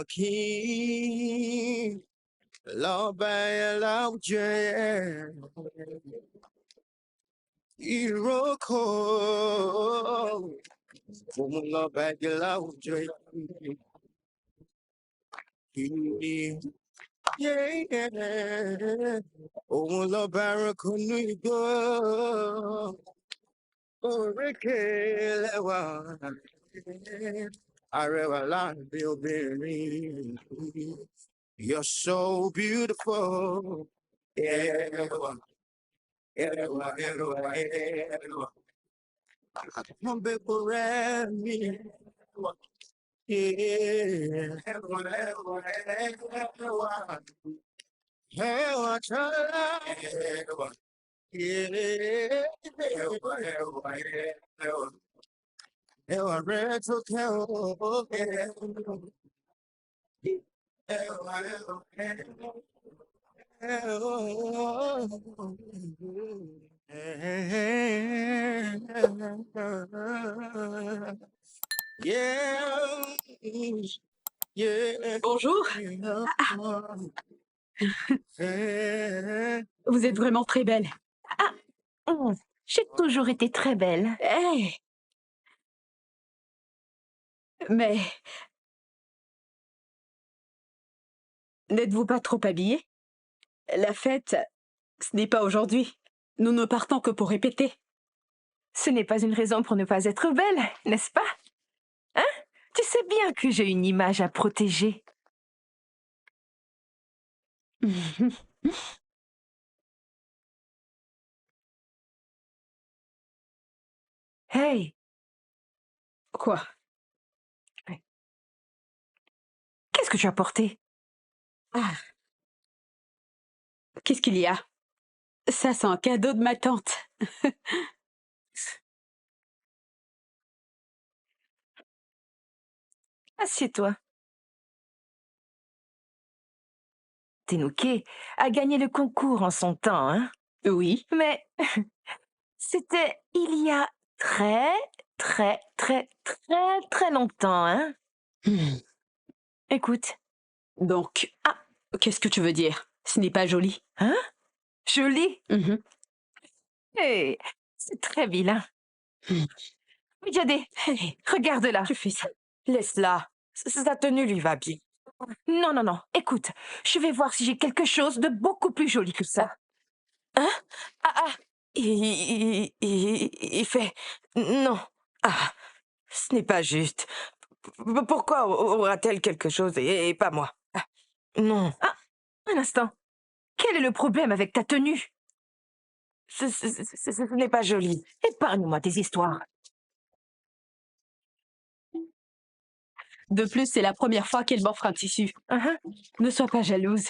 King, Lord by Lord J. Iroko, Lord by Lord J. Yeah, oh, Lord Barakunigo, oh, Rekelewa, Arewa Land, Bill Berry. You're so beautiful. Yeah, Mambe por mí. Yeah, Hewa chala. Yeah, Hewa reto keo. Yeah, yeah. Bonjour. Vous êtes vraiment très belle. J'ai toujours été très belle. Hey. Mais n'êtes-vous pas trop habillée? La fête, ce n'est pas aujourd'hui. Nous ne partons que pour répéter. Ce n'est pas une raison pour ne pas être belle, n'est-ce pas? Hein? Tu sais bien que j'ai une image à protéger. Hey! Quoi? Qu'est-ce que tu as porté? Ah. Qu'est-ce qu'il y a? Ça, c'est un cadeau de ma tante. Assieds-toi. Ténouké a gagné le concours en son temps, hein? Oui. Mais c'était il y a très, très, très, très, très longtemps, hein? Écoute. Donc, qu'est-ce que tu veux dire? Ce n'est pas joli. Hein? Joli? Hey, c'est très vilain. Midjadé, Hey, regarde-la. tu fais ça. Laisse-la. Sa tenue lui va bien. Non, non, non. Écoute, je vais voir si j'ai quelque chose de beaucoup plus joli que ça. Hein? Il fait... Non. Ce n'est pas juste. Pourquoi aura-t-elle quelque chose et pas moi? Non. Un instant. Quel est le problème avec ta tenue? Ce n'est pas joli. Épargne-moi tes histoires. De plus, c'est la première fois qu'elle m'offre un tissu. Ne sois pas jalouse.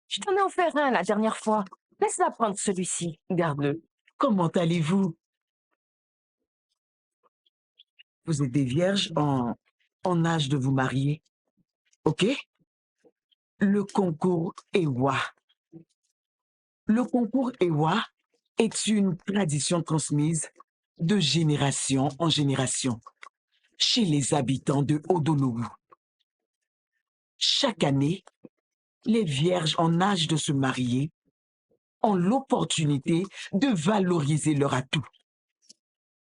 Je t'en ai offert un la dernière fois. Laisse-la prendre celui-ci. Garde-le. Comment allez-vous? Vous êtes des vierges en âge de vous marier. OK? Le concours Ewa. Le concours Ewa est une tradition transmise de génération en génération chez les habitants de Odonowu. Chaque année, les vierges en âge de se marier ont l'opportunité de valoriser leur atout.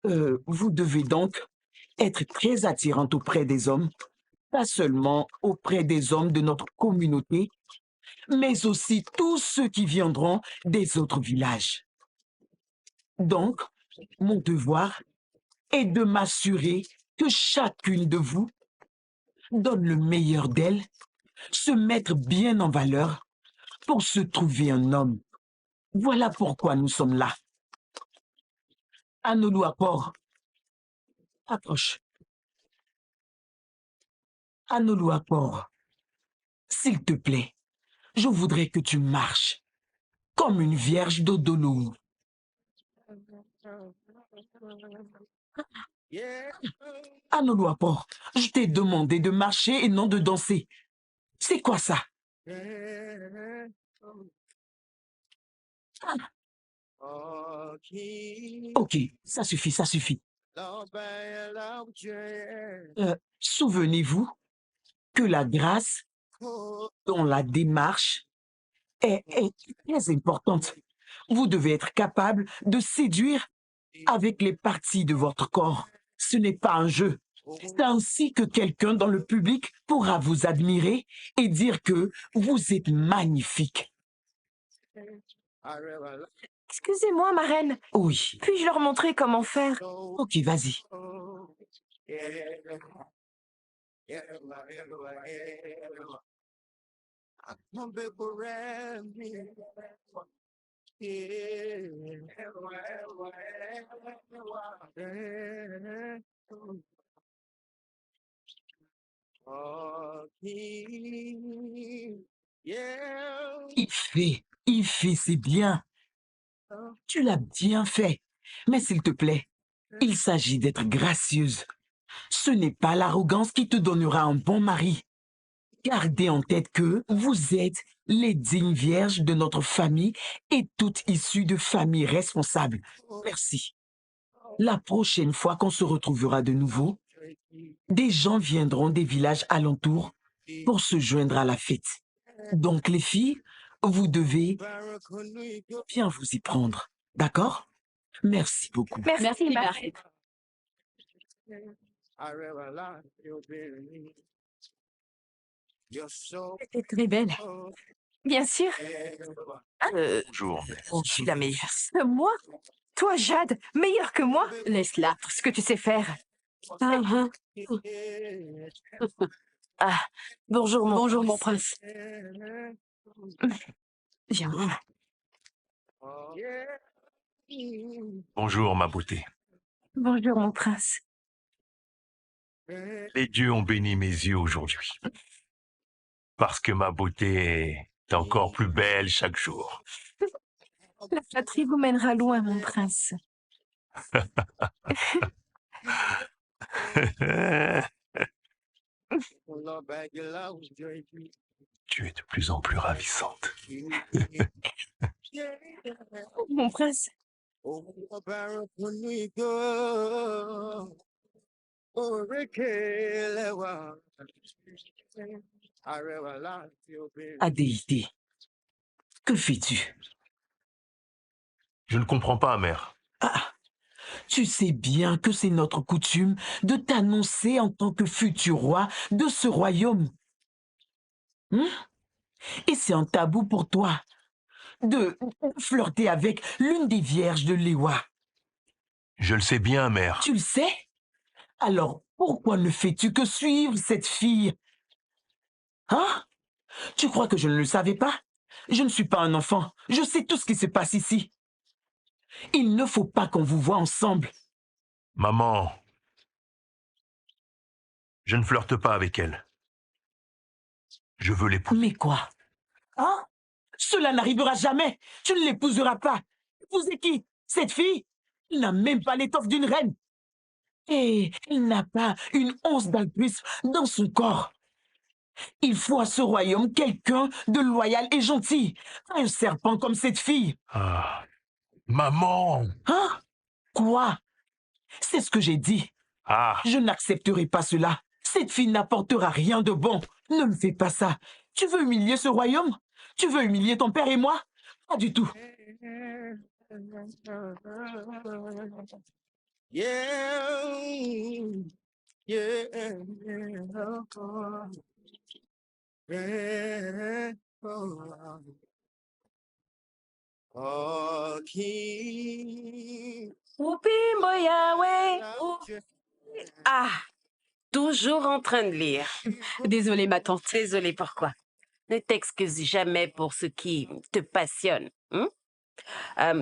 Vous devez donc être très attirante auprès des hommes, pas seulement auprès des hommes de notre communauté, mais aussi tous ceux qui viendront des autres villages. Donc, mon devoir est de m'assurer que chacune de vous donne le meilleur d'elle, se mettre bien en valeur pour se trouver un homme. Voilà pourquoi nous sommes là. Anolou Apport, approche. Anolou Apport, s'il te plaît, je voudrais que tu marches comme une vierge d'Odonowu. Anolou Apport, je t'ai demandé de marcher et non de danser. C'est quoi ça? Ok, ça suffit. Souvenez-vous, que la grâce dans la démarche est très importante. Vous devez être capable de séduire avec les parties de votre corps. Ce n'est pas un jeu. C'est ainsi que quelqu'un dans le public pourra vous admirer et dire que vous êtes magnifique. Excusez-moi, ma reine. Oui. Puis-je leur montrer comment faire? Ok, vas-y. Il fait, c'est bien. Tu l'as bien fait. Mais s'il te plaît, il s'agit d'être gracieuse. Ce n'est pas l'arrogance qui te donnera un bon mari. Gardez en tête que vous êtes les dignes vierges de notre famille et toutes issues de familles responsables. Merci. La prochaine fois qu'on se retrouvera de nouveau, des gens viendront des villages alentours pour se joindre à la fête. Donc les filles, vous devez bien vous y prendre. D'accord? Merci beaucoup. Merci, ma Marie. T'es très belle. Bien sûr. Bonjour. Je suis la meilleure. Moi? Toi, Jade, meilleure que moi? Laisse-la. Tout ce que tu sais faire. Ah, ah. Ah, bonjour, Bonjour, mon prince. Viens. Bonjour, ma beauté. Bonjour, mon prince. Les dieux ont béni mes yeux aujourd'hui. Parce que ma beauté est encore plus belle chaque jour. La flatterie vous mènera loin, mon prince. Tu es de plus en plus ravissante. Mon prince, Adéité, que fais-tu? Je ne comprends pas, mère. Ah, tu sais bien que c'est notre coutume de t'annoncer en tant que futur roi de ce royaume. Hmm? Et c'est un tabou pour toi de flirter avec l'une des vierges de Lewa. Je le sais bien, mère. Tu le sais? Alors pourquoi ne fais-tu que suivre cette fille? Hein? Tu crois que je ne le savais pas? Je ne suis pas un enfant. Je sais tout ce qui se passe ici. Il ne faut pas qu'on vous voie ensemble. Maman, je ne flirte pas avec elle. Je veux l'épouser. Mais quoi? Hein? Cela n'arrivera jamais. Tu ne l'épouseras pas. Épouser qui? Cette fille? Elle n'a même pas l'étoffe d'une reine. Et elle n'a pas une once d'altruisme dans son corps. Il faut à ce royaume quelqu'un de loyal et gentil. Pas un serpent comme cette fille. Ah, maman! Hein? Quoi? C'est ce que j'ai dit. Ah, Je n'accepterai pas cela. Cette fille n'apportera rien de bon. Ne me fais pas ça. Tu veux humilier ce royaume? Tu veux humilier ton père et moi? Pas du tout. Upimbo Yahweh. Ah, toujours en train de lire. Désolée, ma tante. Désolée, pourquoi? Ne t'excuse jamais pour ce qui te passionne.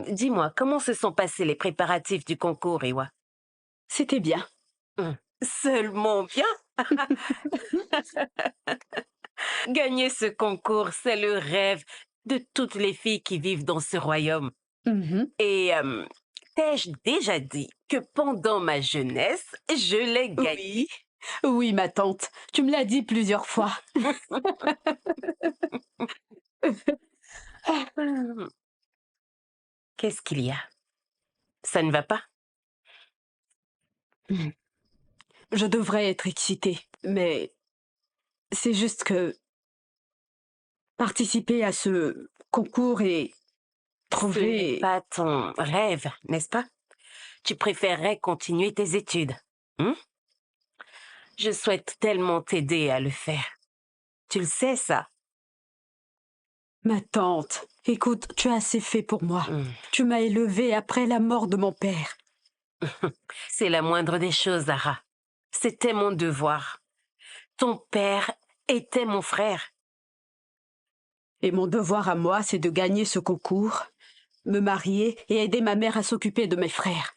Dis-moi, comment se sont passés les préparatifs du concours, Iwa? C'était bien. Seulement bien. Gagner ce concours, c'est le rêve de toutes les filles qui vivent dans ce royaume. Mhm. Et t'ai-je déjà dit que pendant ma jeunesse, je l'ai gagné? Oui. Oui, ma tante. Tu me l'as dit plusieurs fois. Qu'est-ce qu'il y a? Ça ne va pas? Je devrais être excitée, mais C'est juste que participer à ce concours et Ce n'est trouver... pas ton rêve, n'est-ce pas? Tu préférerais continuer tes études. Hein? Je souhaite tellement t'aider à le faire. Tu le sais, ça? Ma tante, écoute, tu as assez fait pour moi. Hmm. Tu m'as élevée après la mort de mon père. C'est la moindre des choses, Zara. C'était mon devoir. Ton père était mon frère. Et mon devoir à moi, c'est de gagner ce concours, me marier et aider ma mère à s'occuper de mes frères.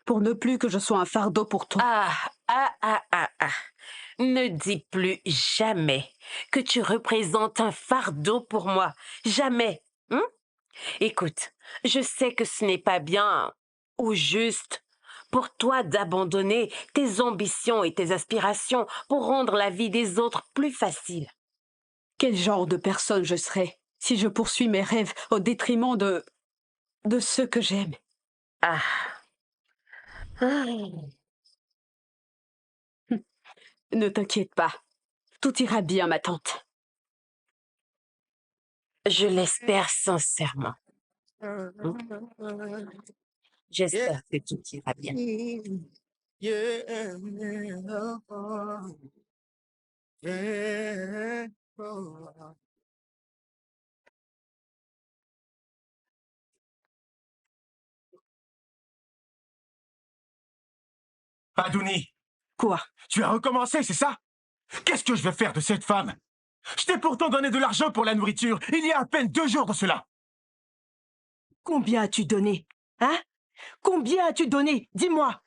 Pour ne plus que je sois un fardeau pour toi. Ah. Ne dis plus jamais que tu représentes un fardeau pour moi. Jamais. Hein? Écoute, je sais que ce n'est pas bien ou juste pour toi d'abandonner tes ambitions et tes aspirations pour rendre la vie des autres plus facile. Quel genre de personne je serais si je poursuis mes rêves au détriment de ceux que j'aime? Ah. Ne t'inquiète pas. Tout ira bien, ma tante. Je l'espère sincèrement. J'espère que tout ira bien. Yeah. Yeah. Oh. Adouni, Quoi? tu as recommencé, c'est ça? Qu'est-ce que je vais faire de cette femme? Je t'ai pourtant donné de l'argent pour la nourriture, il y a à peine 2 jours de cela. Combien as-tu donné? Hein? Combien as-tu donné? Dis-moi.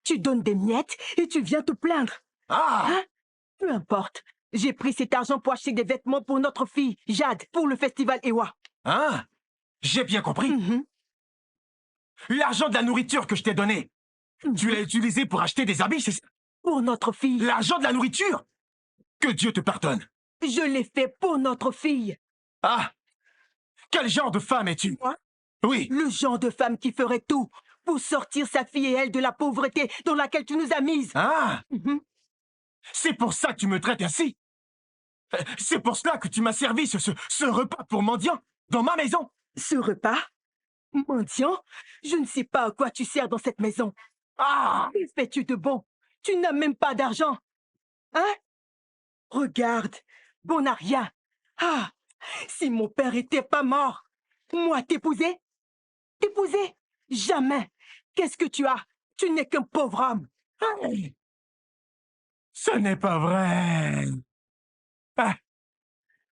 Tu donnes des miettes et tu viens te plaindre. Ah! Hein? Peu importe. J'ai pris cet argent pour acheter des vêtements pour notre fille, Jade, pour le festival Ewa. Hein? J'ai bien compris. Mhm. L'argent de la nourriture que je t'ai donné, tu l'as utilisé pour acheter des habits, c'est ça? Pour notre fille. L'argent de la nourriture? Que Dieu te pardonne. Je l'ai fait pour notre fille. Ah! Quel genre de femme es-tu? Moi? Oui. Le genre de femme qui ferait tout pour sortir sa fille et elle de la pauvreté dans laquelle tu nous as mises. Ah! Mhm. C'est pour ça que tu me traites ainsi? C'est pour cela que tu m'as servi ce repas pour mendiant dans ma maison? Ce repas? Mendiant? Je ne sais pas à quoi tu sers dans cette maison. Ah! Que fais-tu de bon? Tu n'as même pas d'argent. Hein? Regarde, bon n'a rien. Ah! Si mon père était pas mort, moi t'épouser? T'épouser? Jamais. Qu'est-ce que tu as? Tu n'es qu'un pauvre homme. Ce n'est pas vrai. Ah,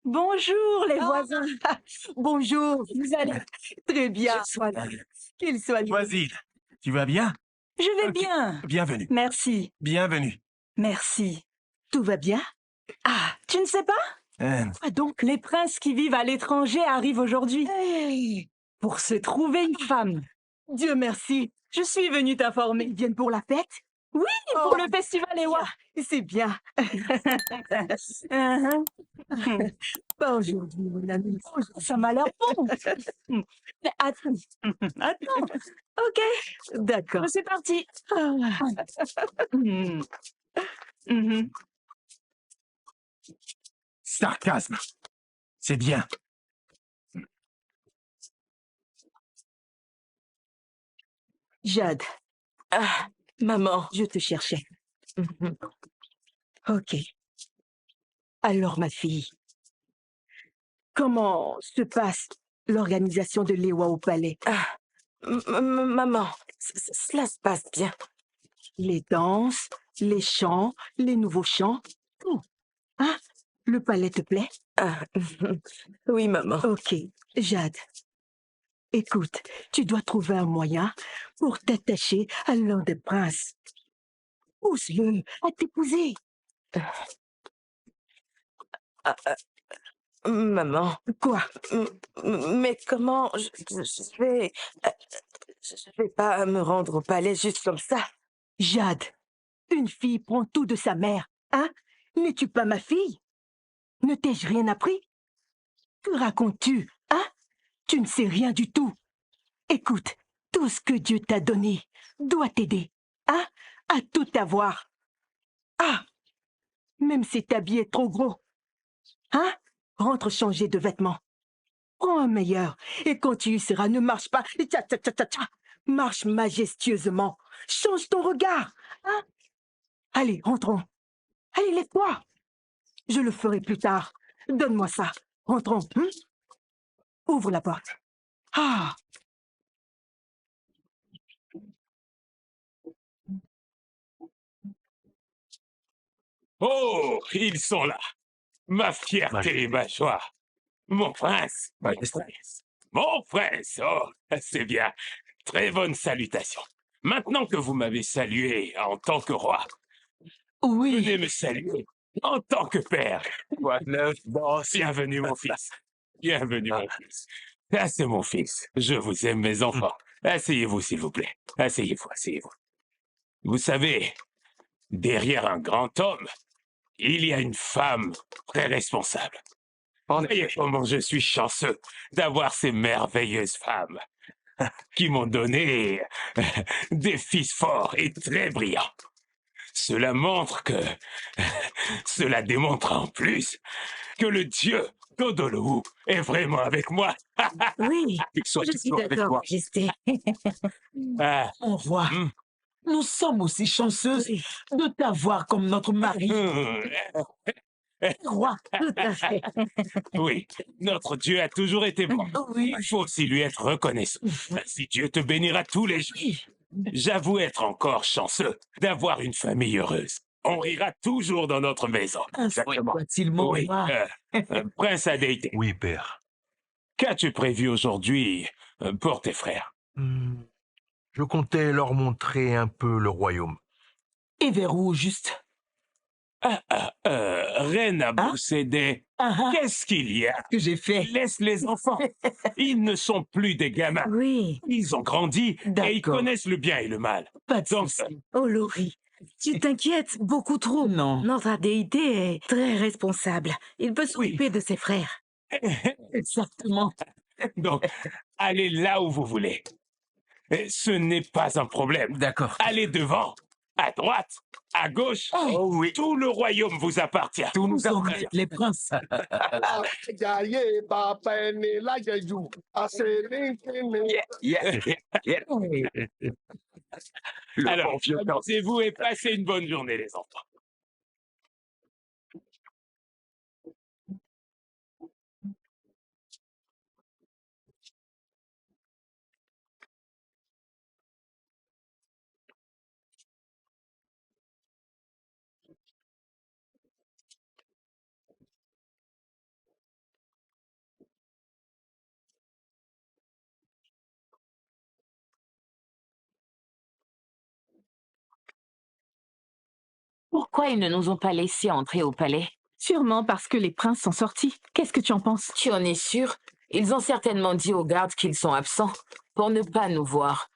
Bonjour les voisins. Bonjour. Vous allez très bien. Qu'il soit libre. Voisine, tu vas bien? Je vais Ok. bien. Bienvenue. Merci. Bienvenue. Merci. Tout va bien? Ah, tu ne sais pas? Quoi donc? Les princes qui vivent à l'étranger arrivent aujourd'hui. Pour se trouver une femme. Dieu merci. Je suis venue t'informer. Ils viennent pour la fête? Oui, pour le festival Ewa. C'est bien. Pas aujourd'hui, mon ami. Ça m'a l'air bon. Mais attends. Attends. Ok. D'accord. C'est parti. Sarcasme. C'est bien. Jade, Ah, maman. je te cherchais. Mhm. Ok. Alors, ma fille, comment se passe l'organisation de l'Ewa au palais? Ah, maman, cela se passe bien. Les danses, les chants, les nouveaux chants, tout. Hein? Le palais te plaît? Ah, oui, maman. Ok, Jade. Écoute, tu dois trouver un moyen pour t'attacher à l'un des princes. Pousse-le à t'épouser. Maman, Quoi? mais comment je vais... Je vais pas me rendre au palais juste comme ça. Jade, une fille prend tout de sa mère. Hein? N'es-tu pas ma fille? Ne t'ai-je rien appris? Que racontes-tu? Hein? Tu ne sais rien du tout. Écoute, tout ce que Dieu t'a donné doit t'aider. Hein? À tout avoir. Ah! même si t'habiller est trop gros. Hein? Rentre changer de vêtements. Prends un meilleur. Et quand tu y seras, ne marche pas. Tcha, tcha, tcha, tcha, tcha. Marche majestueusement. Change ton regard. Hein? Allez, rentrons. Allez, lève-toi. Je le ferai plus tard. Donne-moi ça. Rentrons. Hein? Ouvre la porte. Ah! Oh, ils sont là. Ma fierté et ma joie. Mon prince. Mon prince. Oh, c'est bien. Très bonne salutation. Maintenant que vous m'avez salué en tant que roi, Oui, venez me saluer en tant que père. Quoi de neuf, boss? Bienvenue, mon fils. Bienvenue, mon fils. Ah, c'est mon fils. Je vous aime, mes enfants. Asseyez-vous, s'il vous plaît. Asseyez-vous, asseyez-vous. Vous savez, derrière un grand homme, il y a une femme très responsable. Voyez comment je suis chanceux d'avoir ces merveilleuses femmes qui m'ont donné des fils forts et très brillants. Cela montre que... Cela démontre en plus que le dieu Todoloou est vraiment avec moi. Oui, Soit je suis d'accord, Majesté. Ah, mon roi, hmm. nous sommes aussi chanceuses de t'avoir comme notre mari. Roi, Tout à fait. Oui, notre Dieu a toujours été bon. oui, Il faut aussi lui être reconnaissant. Si Dieu te bénira tous les jours, j'avoue être encore chanceux d'avoir une famille heureuse. On rira toujours dans notre maison. soit-il mon Oui, roi? Prince Adéité, Oui, père. qu'as-tu prévu aujourd'hui pour tes frères? Je comptais leur montrer un peu le royaume. Et vers où, juste? Reine Abou Cédé, qu'est-ce qu'il y a? Que j'ai fait? Laisse les enfants. Ils ne sont plus des gamins. Oui. Ils ont grandi et ils D'accord. connaissent le bien et le mal. Pas de Donc, souci. Oh, Laurie, tu t'inquiètes beaucoup trop. Non. Notre déité est très responsable. Il peut s'occuper de ses frères. Exactement. Donc, allez là où vous voulez. Ce n'est pas un problème. D'accord. Allez devant, à droite, à gauche. Oh oui. Tout le royaume vous appartient. Tout nous appartient. Les princes. Jaye papa ni lajeju. Aselintini. Alors, amusez-vous et passez une bonne journée, les enfants. Pourquoi ils ne nous ont pas laissés entrer au palais? Sûrement parce que les princes sont sortis. Qu'est-ce que tu en penses? Tu en es sûr? Ils ont certainement dit aux gardes qu'ils sont absents pour ne pas nous voir.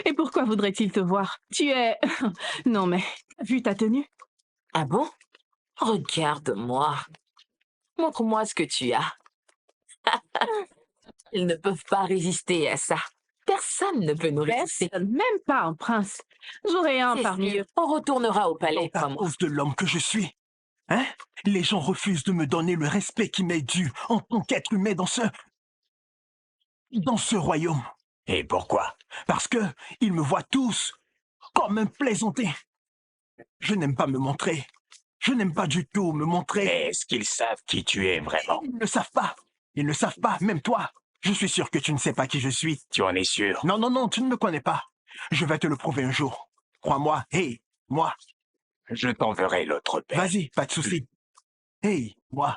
Et pourquoi voudraient-ils te voir? Tu es... Non mais, t'as vu ta tenue? Ah bon? Regarde-moi. Montre-moi ce que tu as. Ils ne peuvent pas résister à ça. Personne ne peut nous résister. Personne, même pas un prince. J'aurais un C'est parmi sûr. eux. On retournera au palais, À pas moi. cause de l'homme que je suis. Hein? Les gens refusent de me donner le respect qui m'est dû en tant qu'être humain dans ce royaume. Et pourquoi? Parce que ils me voient tous comme un plaisantin. Je n'aime pas me montrer. Je n'aime pas du tout me montrer. Est-ce qu'ils savent qui tu es vraiment? Ils ne savent pas. Ils ne savent pas, même toi. Je suis sûr que tu ne sais pas qui je suis. Tu en es sûr? Non, non, non, tu ne me connais pas. Je vais te le prouver un jour. Crois-moi, hey, moi. Je t'enverrai l'autre père. Vas-y, pas de souci. Hey, moi.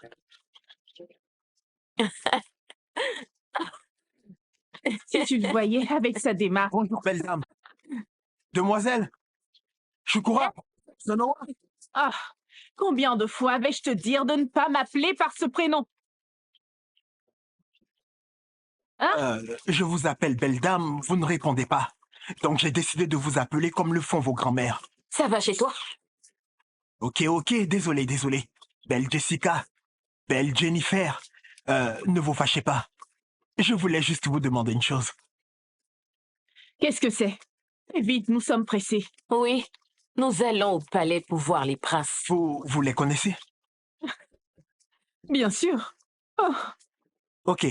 Si tu le voyais avec sa démarche. Bonjour, belle dame. Demoiselle, Shukura. Sonoa. Ah, combien de fois vais-je te dire de ne pas m'appeler par ce prénom? Je vous appelle belle dame, vous ne répondez pas. Donc j'ai décidé de vous appeler comme le font vos grands-mères. Ça va chez toi? Ok, désolé. Belle Jessica, belle Jennifer, ne vous fâchez pas. Je voulais juste vous demander une chose. Qu'est-ce que c'est? Vite, nous sommes pressés. Oui. Nous allons au palais pour voir les princes. Vous les connaissez? Bien sûr. Oh, Ok,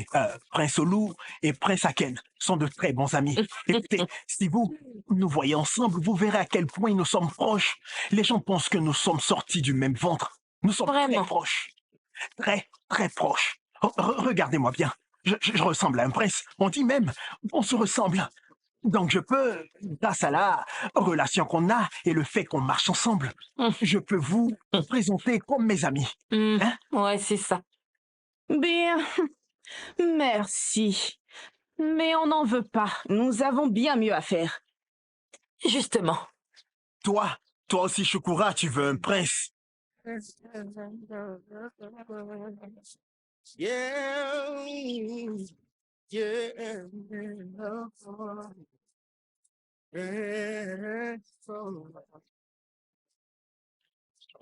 Prince Olou et Prince Aken sont de très bons amis. Écoutez, si vous nous voyez ensemble, vous verrez à quel point nous sommes proches. Les gens pensent que nous sommes sortis du même ventre. Nous sommes très Vraiment? proches. Très, très proches. Regardez-moi bien. Je ressemble à un prince. On dit même, on se ressemble. Donc je peux, grâce à la relation qu'on a et le fait qu'on marche ensemble, je peux vous présenter comme mes amis. Hein? Ouais, c'est ça. bien. Merci. Mais on n'en veut pas. Nous avons bien mieux à faire. Justement. Toi aussi, Shukura, tu veux un prince? Yeah, yeah, yeah.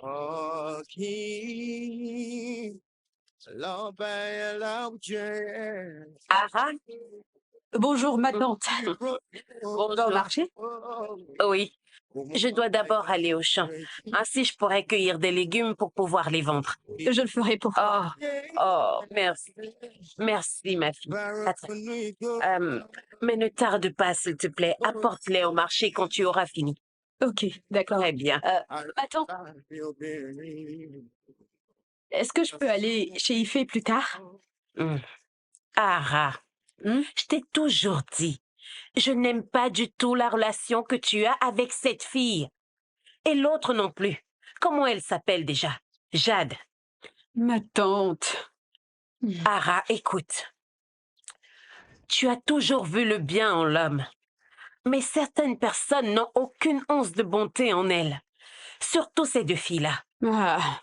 Oh, qui l'obéit l'objet. Ara, Bonjour, ma tante. bonjour. Va au marché? Oui, je dois d'abord aller au champ. Ainsi, je pourrai cueillir des légumes pour pouvoir les vendre. Je le ferai pour toi. Oh, merci. Merci, ma fille. Attends. Mais ne tarde pas, s'il te plaît. Apporte-les au marché quand tu auras fini. Ok, d'accord. Très bien. Ma tante, est-ce que je peux aller chez Ifé plus tard? Ara, je t'ai toujours dit, je n'aime pas du tout la relation que tu as avec cette fille. Et l'autre non plus. Comment elle s'appelle déjà? Jade. Ma tante. Ara, écoute. Tu as toujours vu le bien en l'homme. Mais certaines personnes n'ont aucune once de bonté en elles. Surtout ces deux filles-là. Ah,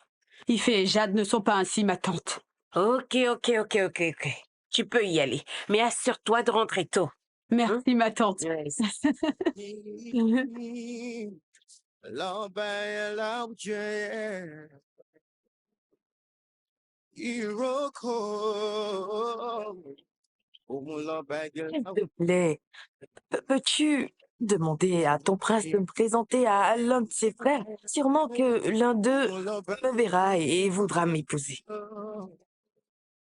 Ifé et Jade ne sont pas ainsi, ma tante. Ok. Tu peux y aller. Mais assure-toi de rentrer tôt. Merci, ma tante. L'obéit l'objet. S'il te plaît, peux-tu demander à ton prince de me présenter à l'un de ses frères? Sûrement que l'un d'eux me verra et voudra m'épouser.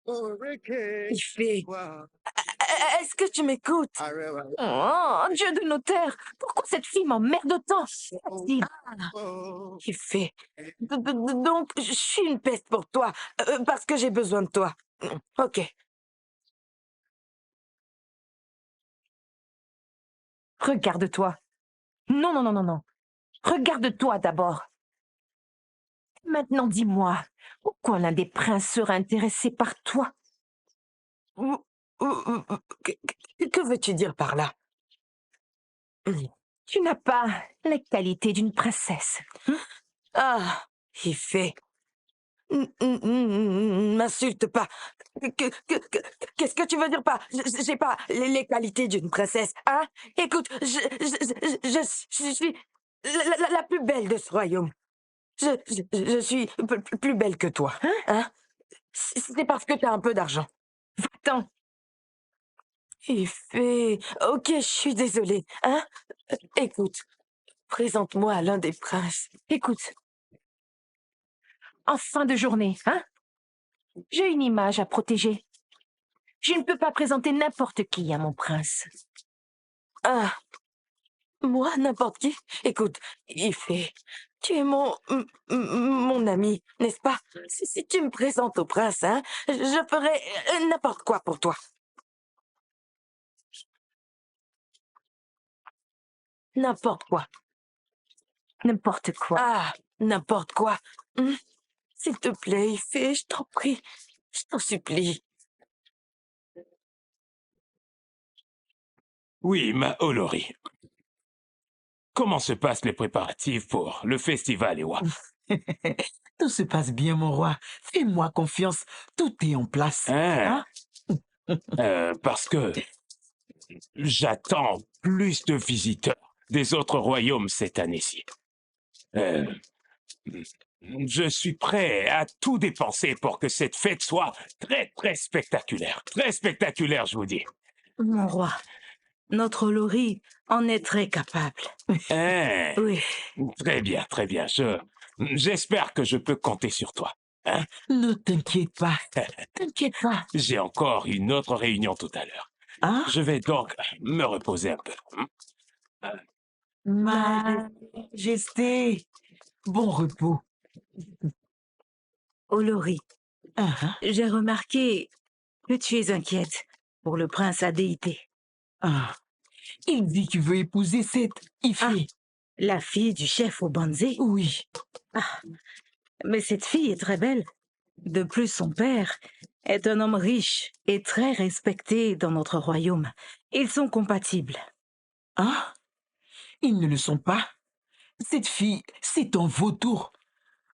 Il fait... Est-ce que tu m'écoutes? Oh, Dieu de notaire, pourquoi cette fille m'emmerde autant? Il fait... Donc, je suis une peste pour toi, parce que j'ai besoin de toi. Ok. Regarde-toi. Non. Regarde-toi d'abord. Maintenant, dis-moi, pourquoi l'un des princes serait intéressé par toi? Que veux-tu dire par là? Tu n'as pas les qualités d'une princesse. Ah, il fait... M'insulte pas. Qu'est-ce que tu veux dire par... J'ai pas les qualités d'une princesse, hein? Écoute, je suis la plus belle de ce royaume. Je suis plus belle que toi, hein? C'est parce que t'as un peu d'argent. Va-t'en. Il fait... Ok, je suis désolée, hein? Écoute, présente-moi à l'un des princes. Écoute. En fin de journée, hein? J'ai une image à protéger. Je ne peux pas présenter n'importe qui à mon prince. Ah, moi, n'importe qui? Écoute, il fait... Tu es mon ami, n'est-ce pas? Si tu me présentes au prince, hein, je ferai n'importe quoi pour toi. N'importe quoi. N'importe quoi. Ah, n'importe quoi. S'il te plaît, Ifé, je t'en prie. Je t'en supplie. Oui, ma Olori. Comment se passent les préparatifs pour le festival, Ewa? Tout se passe bien, mon roi. Fais-moi confiance. Tout est en place. Hein? Parce que j'attends plus de visiteurs des autres royaumes cette année-ci. Je suis prêt à tout dépenser pour que cette fête soit très, très spectaculaire. Très spectaculaire, je vous dis. Mon roi, Notre Laurie en est très capable. Hein, Oui. très bien, très bien. J'espère que je peux compter sur toi. Hein? Ne t'inquiète pas. T'inquiète pas. J'ai encore une autre réunion tout à l'heure. Hein? Je vais donc me reposer un peu. Majesté. Bon repos. Oh Laurie, Ah, j'ai remarqué que tu es inquiète pour le prince Adéité. ah. Il dit qu'il veut épouser cette Ifé. La fille du chef au Banzé. Oui. Mais cette fille est très belle. De plus, son père est un homme riche et très respecté dans notre royaume. Ils sont compatibles. Ah, ils ne le sont pas. Cette fille, c'est un vautour.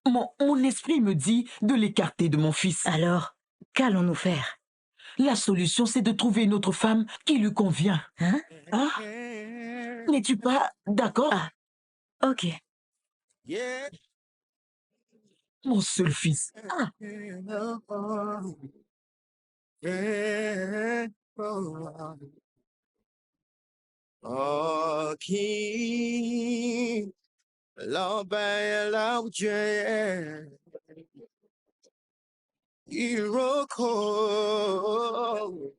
Mon esprit me dit de l'écarter de mon fils. Alors, qu'allons-nous faire? La solution, c'est de trouver une autre femme qui lui convient. Hein? Ah, n'es-tu pas d'accord? Ah. Ok. Yeah. Mon seul fils. Yeah. Oh, King, Lord, by love, Iroko,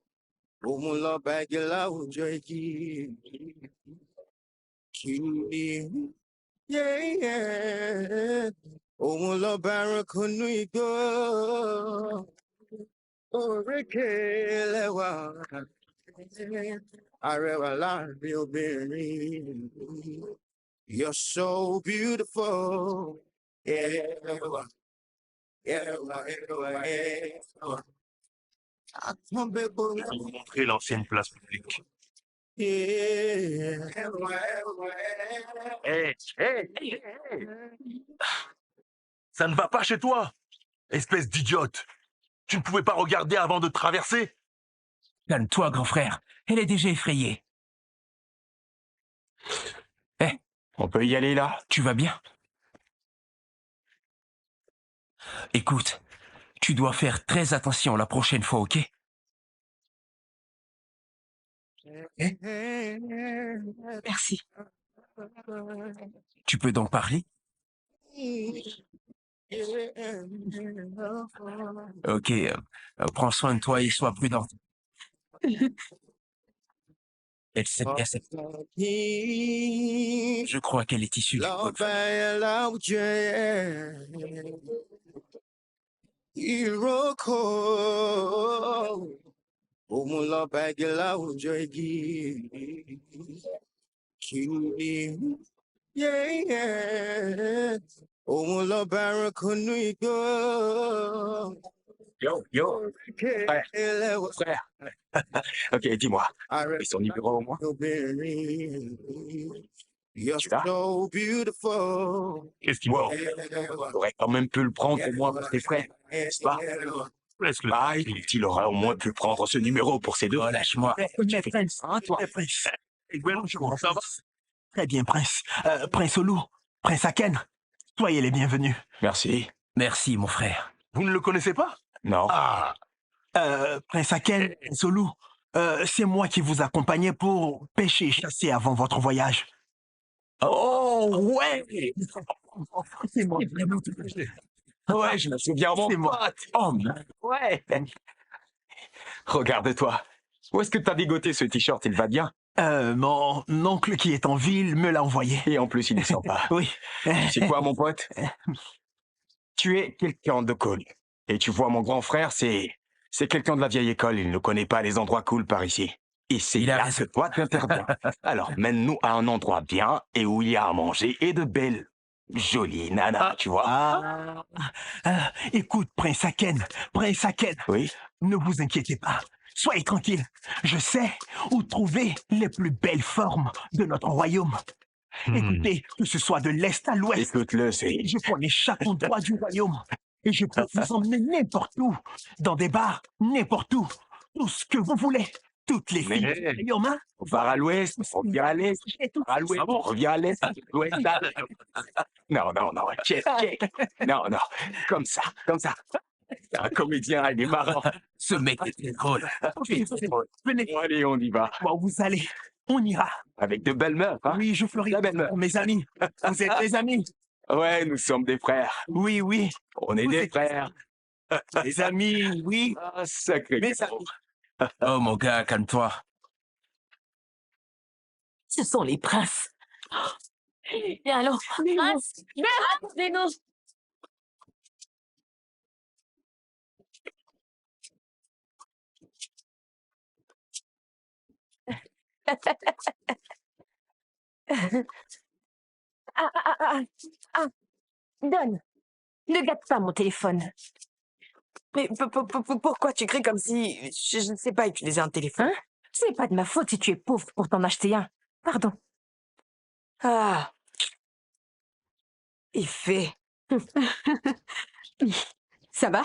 Umulo bagila ujoiki, King, yeah, Umulo barakunu igo, Orekelewa, Arewa la bilbiri. You're so beautiful. Yeah, yeah, yeah. Pour montrer l'ancienne place publique. Yeah. Hé, hé, hé, hé. Ça ne va pas chez toi, espèce d'idiote. Tu ne pouvais pas regarder avant de traverser? Calme-toi, grand frère. Elle est déjà effrayée. On peut y aller là? Tu vas bien? Écoute, tu dois faire très attention la prochaine fois, ok? Merci. Tu peux donc parler? Ok, prends soin de toi et sois prudente. Elle s'est bien acceptée. Je crois qu'elle est issue du Lord, peuple. by love, Iroko, Umulo bagila ujoiki, King, yeah, Umulo barakunu igo. Yo, frère. Ok, dis-moi. Et son numéro au moins? You're Tu l'as? so beautiful. Qu'est-ce qu'il faut? T'aurais quand même pu le prendre au moins pour tes frères, n'est-ce pas? Laisse-le. Bah, il aurait au moins pu prendre ce numéro pour ses deux. Relâche-moi. Mais prince, toi? prince. Comment ça va? Très bien, prince. Prince Olu, prince Aken, soyez les bienvenus. Merci. Merci, mon frère. Vous ne le connaissez pas? Non. Ah, Prince Aken, prince Olu, c'est moi qui vous accompagnais pour pêcher et chasser avant votre voyage. Oh, ouais! C'est moi. Ouais, je me souviens, mon C'est moi. pote. Oh, ouais. Regarde-toi. Où est-ce que t'as dégoté ce t-shirt? Il va bien? Mon oncle qui est en ville me l'a envoyé. Et en plus, il est sympa. Oui. Tu sais quoi, mon pote? Tu es quelqu'un de connu. Et tu vois, mon grand frère, c'est quelqu'un de la vieille école. Il ne connaît pas les endroits cool par ici. Et c'est Il a là raison. que toi t'interviens. Alors, mène-nous à un endroit bien et où il y a à manger et de belles, jolies nanas, tu vois. Écoute, Prince Aken, Oui. ne vous inquiétez pas. Soyez tranquille. Je sais où trouver les plus belles formes de notre royaume. Écoutez, que ce soit de l'Est à l'Ouest, Écoute-le, c'est... je connais chaque endroit du royaume. Et je peux vous emmener n'importe où, dans des bars, n'importe où, tout ce que vous voulez. Toutes les filles du royaume, hein? On part à l'ouest, on revient à l'est, Et tout. on part à l'ouest, on revient à l'est, l'ouest, là. Non, check. Non, comme ça. C'est un comédien, il est marrant. Ce mec est très drôle. Ok, venez. Bon, allez, on y va. Bon, vous allez On ira. Avec de belles meufs, hein? Oui, je ferai La belle meuf. pour mes amis. Vous êtes des amis. Ouais, nous sommes des frères. Oui, oui. On est Vous des êtes frères. des amis, oui. Ah, sacré Mes gros. amis. Oh mon gars, calme-toi. Ce sont les princes. Et alors, prince, appelez-nous. Ah, ah, ah, ah, donne. Ne gâte pas mon téléphone. Mais pourquoi tu cries comme si je ne sais pas utiliser un téléphone? Hein? C'est pas de ma faute si tu es pauvre pour t'en acheter un. Pardon. Ah. Il fait. Ça va?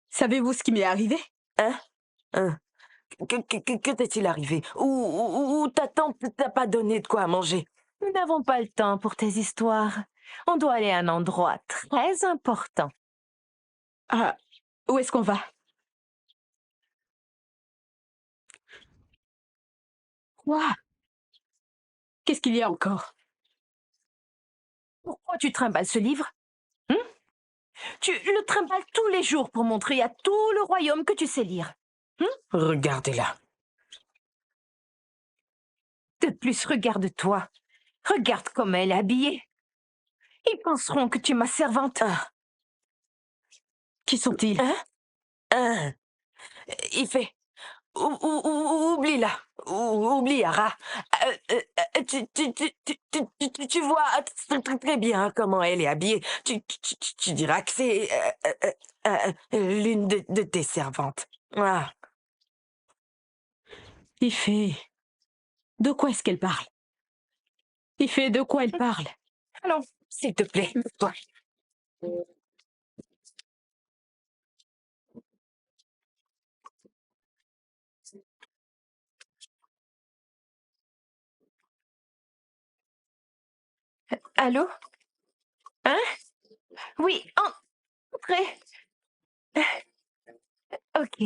Savez-vous ce qui m'est arrivé? Hein? Que t'est-il arrivé? Ou ta tante t'a pas donné de quoi à manger? Nous n'avons pas le temps pour tes histoires. On doit aller à un endroit très important. Ah, où est-ce qu'on va? Quoi? Qu'est-ce qu'il y a encore? Pourquoi tu trimbales ce livre? Tu le trimbales tous les jours pour montrer à tout le royaume que tu sais lire. Regardez-la. De plus, regarde-toi. Regarde comme elle est habillée. Ils penseront que tu es ma servante. Qui sont-ils? Il fait. Oublie-la. Oublie, Ara. Tu vois très bien comment elle est habillée. Tu diras que c'est l'une de tes servantes. Ah. Ifé, de quoi est-ce qu'elle parle? Ifé, de quoi elle parle? Allons, s'il te plaît, toi. Allô? Hein? Oui, entrez. Ok.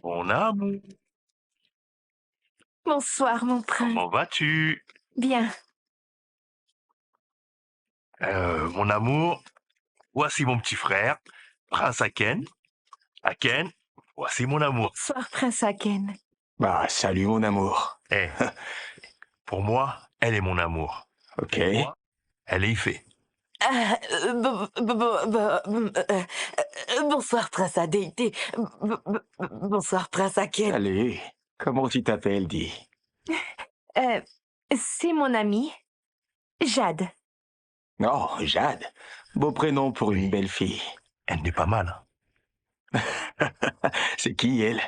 Mon amour, Bonsoir, mon prince. comment vas-tu? Bien. Mon amour, voici mon petit frère, Prince Aken. Aken, voici mon amour. Bonsoir, prince Aken. Bah, salut mon amour. Eh, pour moi, elle est mon amour. Ok. Pour moi, elle est Ifé. Bonsoir, Prince Adéité. Bonsoir, Prince Aken. Allez, comment tu t'appelles, dis? C'est mon amie, Jade. Oh, Jade. Beau prénom pour une belle fille. Elle n'est pas mal. C'est qui, elle?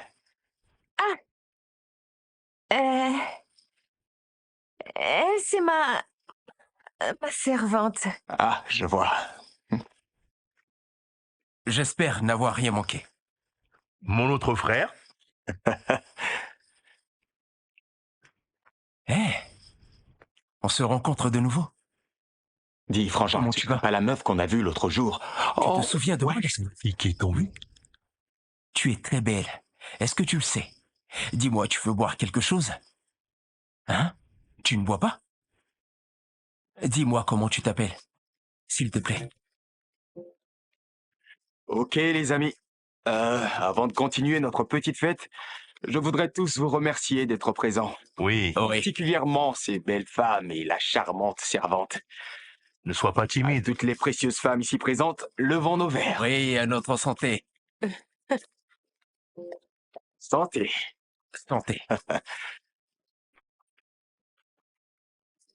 C'est ma servante. Ah, je vois. J'espère n'avoir rien manqué. Mon autre frère, Eh, on se rencontre de nouveau. Dis, Frangin, Comment tu tu vois vas? pas la meuf qu'on a vue l'autre jour? Tu Oh, te souviens de moi? qui t'ont vu? Tu es très belle. Est-ce que tu le sais? Dis-moi, tu veux boire quelque chose? Hein? Tu ne bois pas? Dis-moi comment tu t'appelles, s'il te plaît. ok, les amis. Avant de continuer notre petite fête, je voudrais tous vous remercier d'être présents. Oui, Oui. Particulièrement ces belles femmes et la charmante servante. ne sois pas À timide. toutes les précieuses femmes ici présentes, levons nos verres. Oui, à notre santé. Santé. Santé.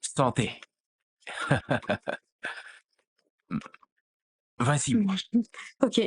Santé. Vas-y. Ok.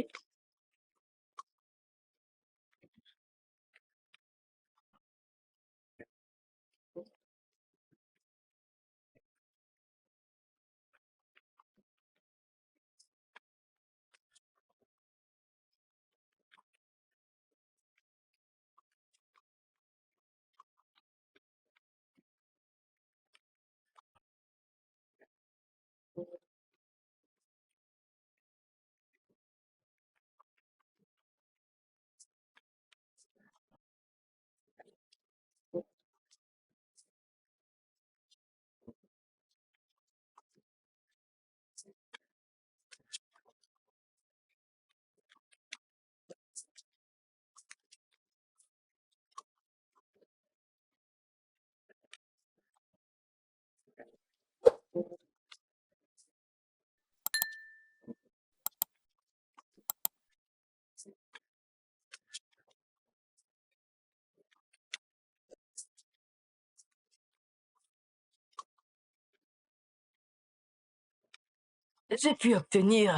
j'ai pu obtenir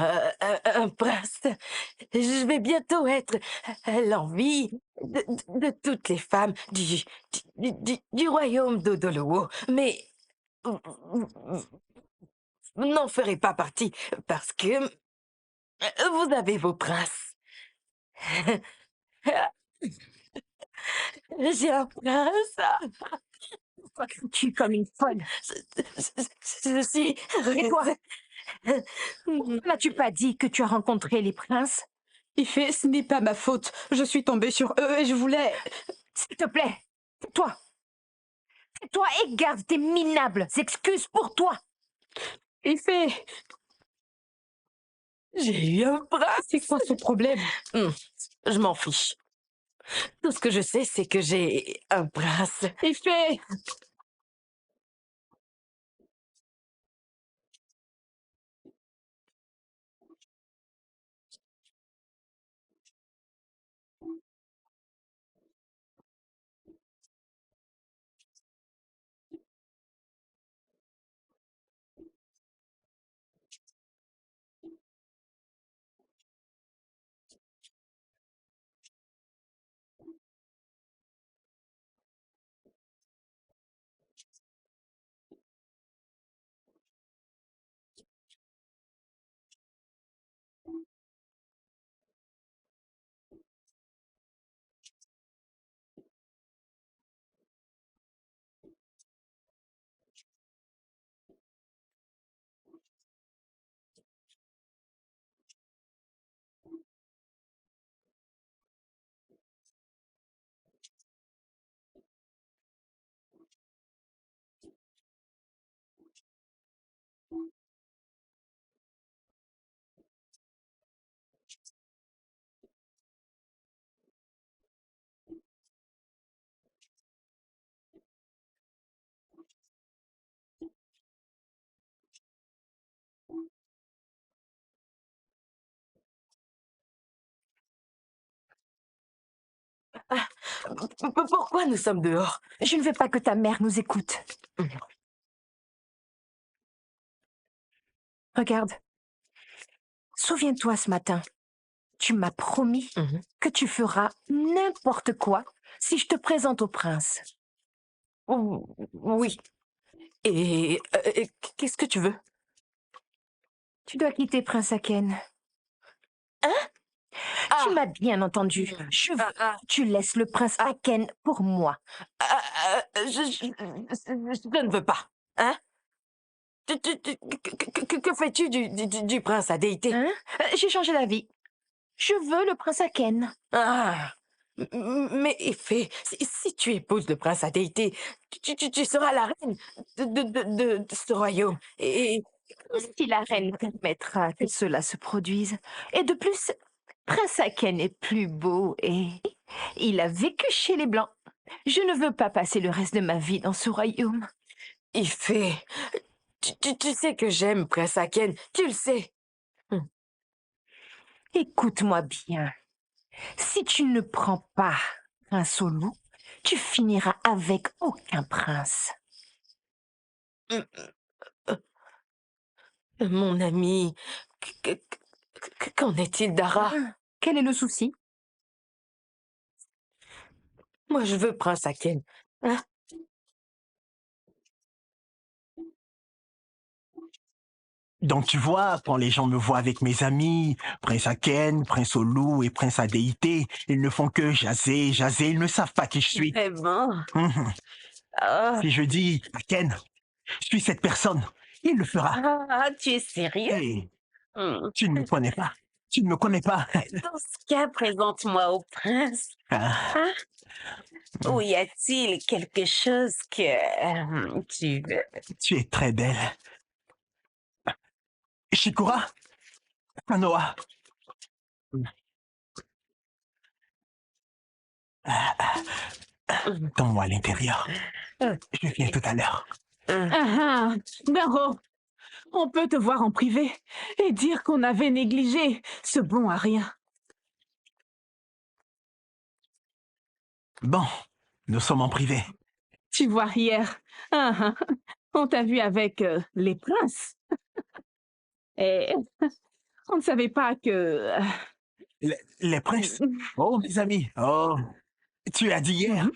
un prince. Je vais bientôt être l'envie de toutes les femmes du royaume d'Odolowo. Mais vous n'en ferez pas partie parce que vous avez vos princes. J'ai un prince. Tu es comme une folle. Je suis... Et toi? N'as-tu pas dit que tu as rencontré les princes? Ifé, ce n'est pas ma faute. Je suis tombée sur eux et je voulais... S'il te plaît, tais-toi. Tais-toi et garde tes minables excuses pour toi. Ifé, j'ai eu un prince. C'est quoi ce problème? Je m'en fiche. Tout ce que je sais, c'est que j'ai un prince. Ifé! Pourquoi nous sommes dehors? Je ne veux pas que ta mère nous écoute. Regarde. Souviens-toi ce matin. Tu m'as promis que tu feras n'importe quoi si je te présente au prince. Oui. Et qu'est-ce que tu veux? Tu dois quitter Prince Aken. Hein? Tu m'as bien entendu. Je veux que tu laisses le prince Aken pour moi. Je ne veux pas. Hein? Que fais-tu du prince à déité? Hein? J'ai changé d'avis. Je veux le prince Aken. Ah, mais Ifé, si tu épouses le prince à déité, tu seras la reine de ce royaume. Et si la reine permettra que cela se produise. Et de plus, prince Aken est plus beau et il a vécu chez les Blancs. Je ne veux pas passer le reste de ma vie dans ce royaume. Ifé, tu sais que j'aime prince Aken, tu le sais. Écoute-moi bien. Si tu ne prends pas Prince Olu, tu finiras avec aucun prince. Mon ami, qu'en est-il d'Ara? Quel est le souci? Moi, je veux prince Aken. Hein? Donc tu vois, quand les gens me voient avec mes amis, Prince Aken, Prince Olu et Prince Adéité, ils ne font que jaser, jaser, ils ne savent pas qui je suis. Eh ben. Si je dis Aken, je suis cette personne, il le fera. Ah, tu es sérieux? Hey, tu ne me connais pas. Tu ne me connais pas. Dans ce cas, présente-moi au prince. Hein? Ou y a-t-il quelque chose que tu veux? Tu es très belle. Shikura, Anoa. Donne-moi à l'intérieur. Je viens tout à l'heure. Naro, on peut te voir en privé et dire qu'on avait négligé ce bon à rien. Bon, nous sommes en privé. Tu vois, hier, on t'a vu avec les princes. Et on ne savait pas que... Les princes. Oh, mes amis. Oh, tu as dit hier.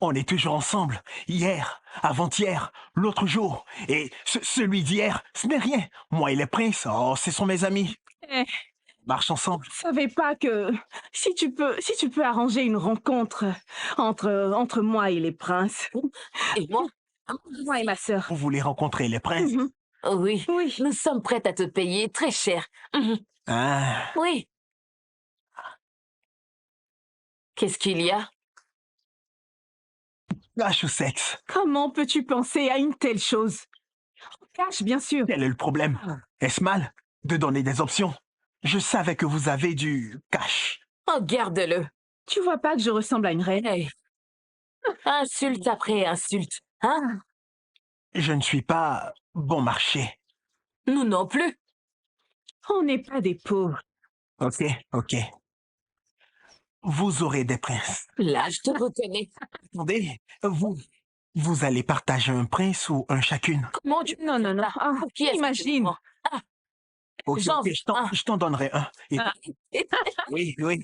On est toujours ensemble. Hier, avant-hier, l'autre jour. Et celui d'hier, ce n'est rien. Moi et les princes, oh, ce sont mes amis. Eh, Marche ensemble. je ne savais pas que... Si tu peux arranger une rencontre entre moi et les princes. Et moi? Moi et ma sœur. Vous voulez rencontrer les princes? Oui, Oui. nous sommes prêtes à te payer très cher. Ah, Oui. Qu'est-ce qu'il y a? cash ou sexe? Comment peux-tu penser à une telle chose? Cash, bien sûr. Quel est le problème? Est-ce mal de donner des options? Je savais que vous avez du cash. Oh, garde-le. Tu vois pas que je ressemble à une reine? Hey. Insulte après insulte. Hein? Je ne suis pas bon marché. Nous non plus. On n'est pas des pauvres. Ok, ok. Vous aurez des princes. Là, je te reconnais. Attendez, vous allez partager un prince ou un chacune? Comment tu... Non, non, non. Ah, Pour qui est-ce que tu imagine. prends? Ah, Ok, J'en ok, veux un. je t'en donnerai un. Et- Ah. Oui, oui.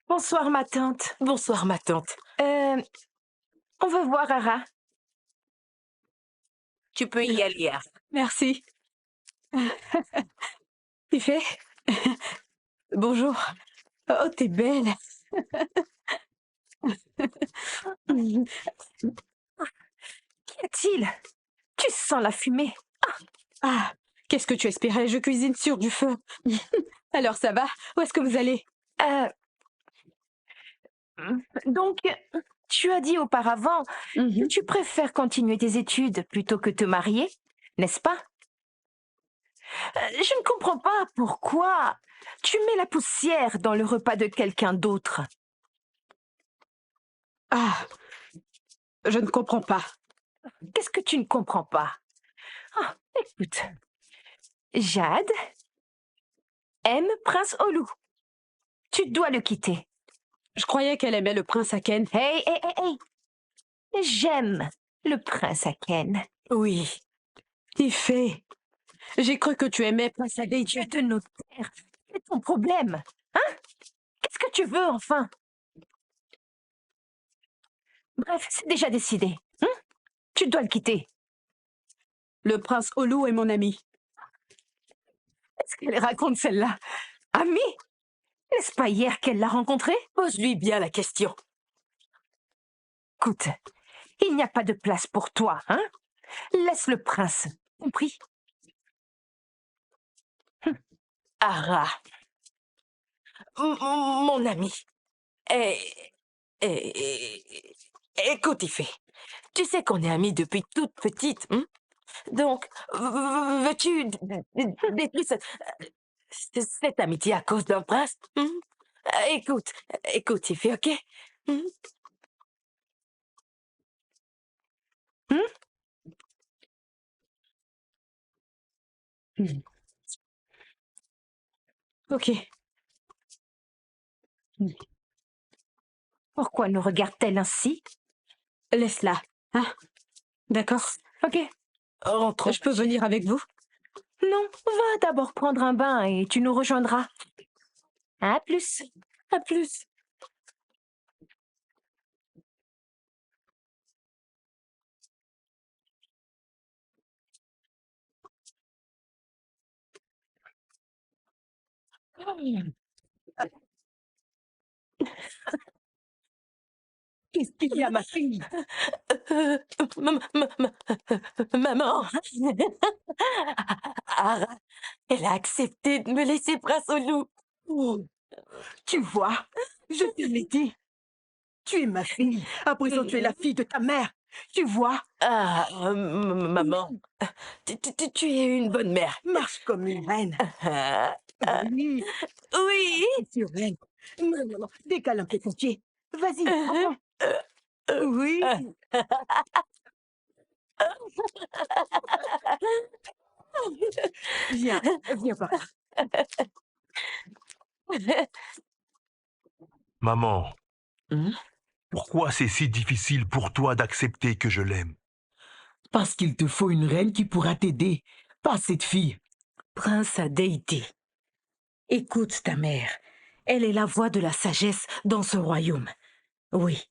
Bonsoir, ma tante. Bonsoir, ma tante. On veut voir Ara. Tu peux y aller. Ara. Merci. Tu fais? Bonjour. Oh, t'es belle. Qu'y a-t-il? Tu sens la fumée. Ah, qu'est-ce que tu espérais? Je cuisine sur du feu. Alors ça va? Où est-ce que vous allez? Donc, tu as dit auparavant que tu préfères continuer tes études plutôt que te marier, n'est-ce pas? Je ne comprends pas pourquoi tu mets la poussière dans le repas de quelqu'un d'autre. Ah, je ne comprends pas. Qu'est-ce que tu ne comprends pas? Ah, écoute, Jade aime Prince Olu. Tu dois le quitter. Je croyais qu'elle aimait le prince Aken. Hey, hey, hey, hey. J'aime le Prince Aken. Oui. Ifé, j'ai cru que tu aimais Prince Adé. Dieu de nos terres, quel est ton problème? Hein? Qu'est-ce que tu veux, enfin? Bref, c'est déjà décidé. Tu dois le quitter. Le prince Olu est mon ami. Est-ce qu'elle raconte celle-là? Ami? N'est-ce pas hier qu'elle l'a rencontré? Pose-lui bien la question. Écoute, il n'y a pas de place pour toi, hein? Laisse le prince, compris? Ara. Mon ami. Écoute, Ifé. Tu sais qu'on est amis depuis toute petite. Donc, veux-tu détruire cette amitié à cause d'un prince? Écoute, Ifé, ok? Ok. Pourquoi nous regarde-t-elle ainsi? Laisse-la. Hein? D'accord. Ok. Rentrons. Je peux venir avec vous? Non, va d'abord prendre un bain et tu nous rejoindras. À plus. À plus. Qu'est-ce qu'il y a, ma fille? Maman. Ara, elle a accepté de me laisser Prince Olu. Oh, tu vois, je te l'ai dit. Tu es ma fille. À présent, tu es la fille de ta mère. Tu vois? Ah, maman, tu es une bonne mère. Marche comme une reine. Oui, Oui. sur reine. Non, non, non, décale un peu ton pied. Vas-y, apprends. Oui. Viens, viens par là. Maman, Pourquoi c'est si difficile pour toi d'accepter que je l'aime? Parce qu'il te faut une reine qui pourra t'aider, pas cette fille. Prince à déité. Écoute ta mère. Elle est la voix de la sagesse dans ce royaume. Oui.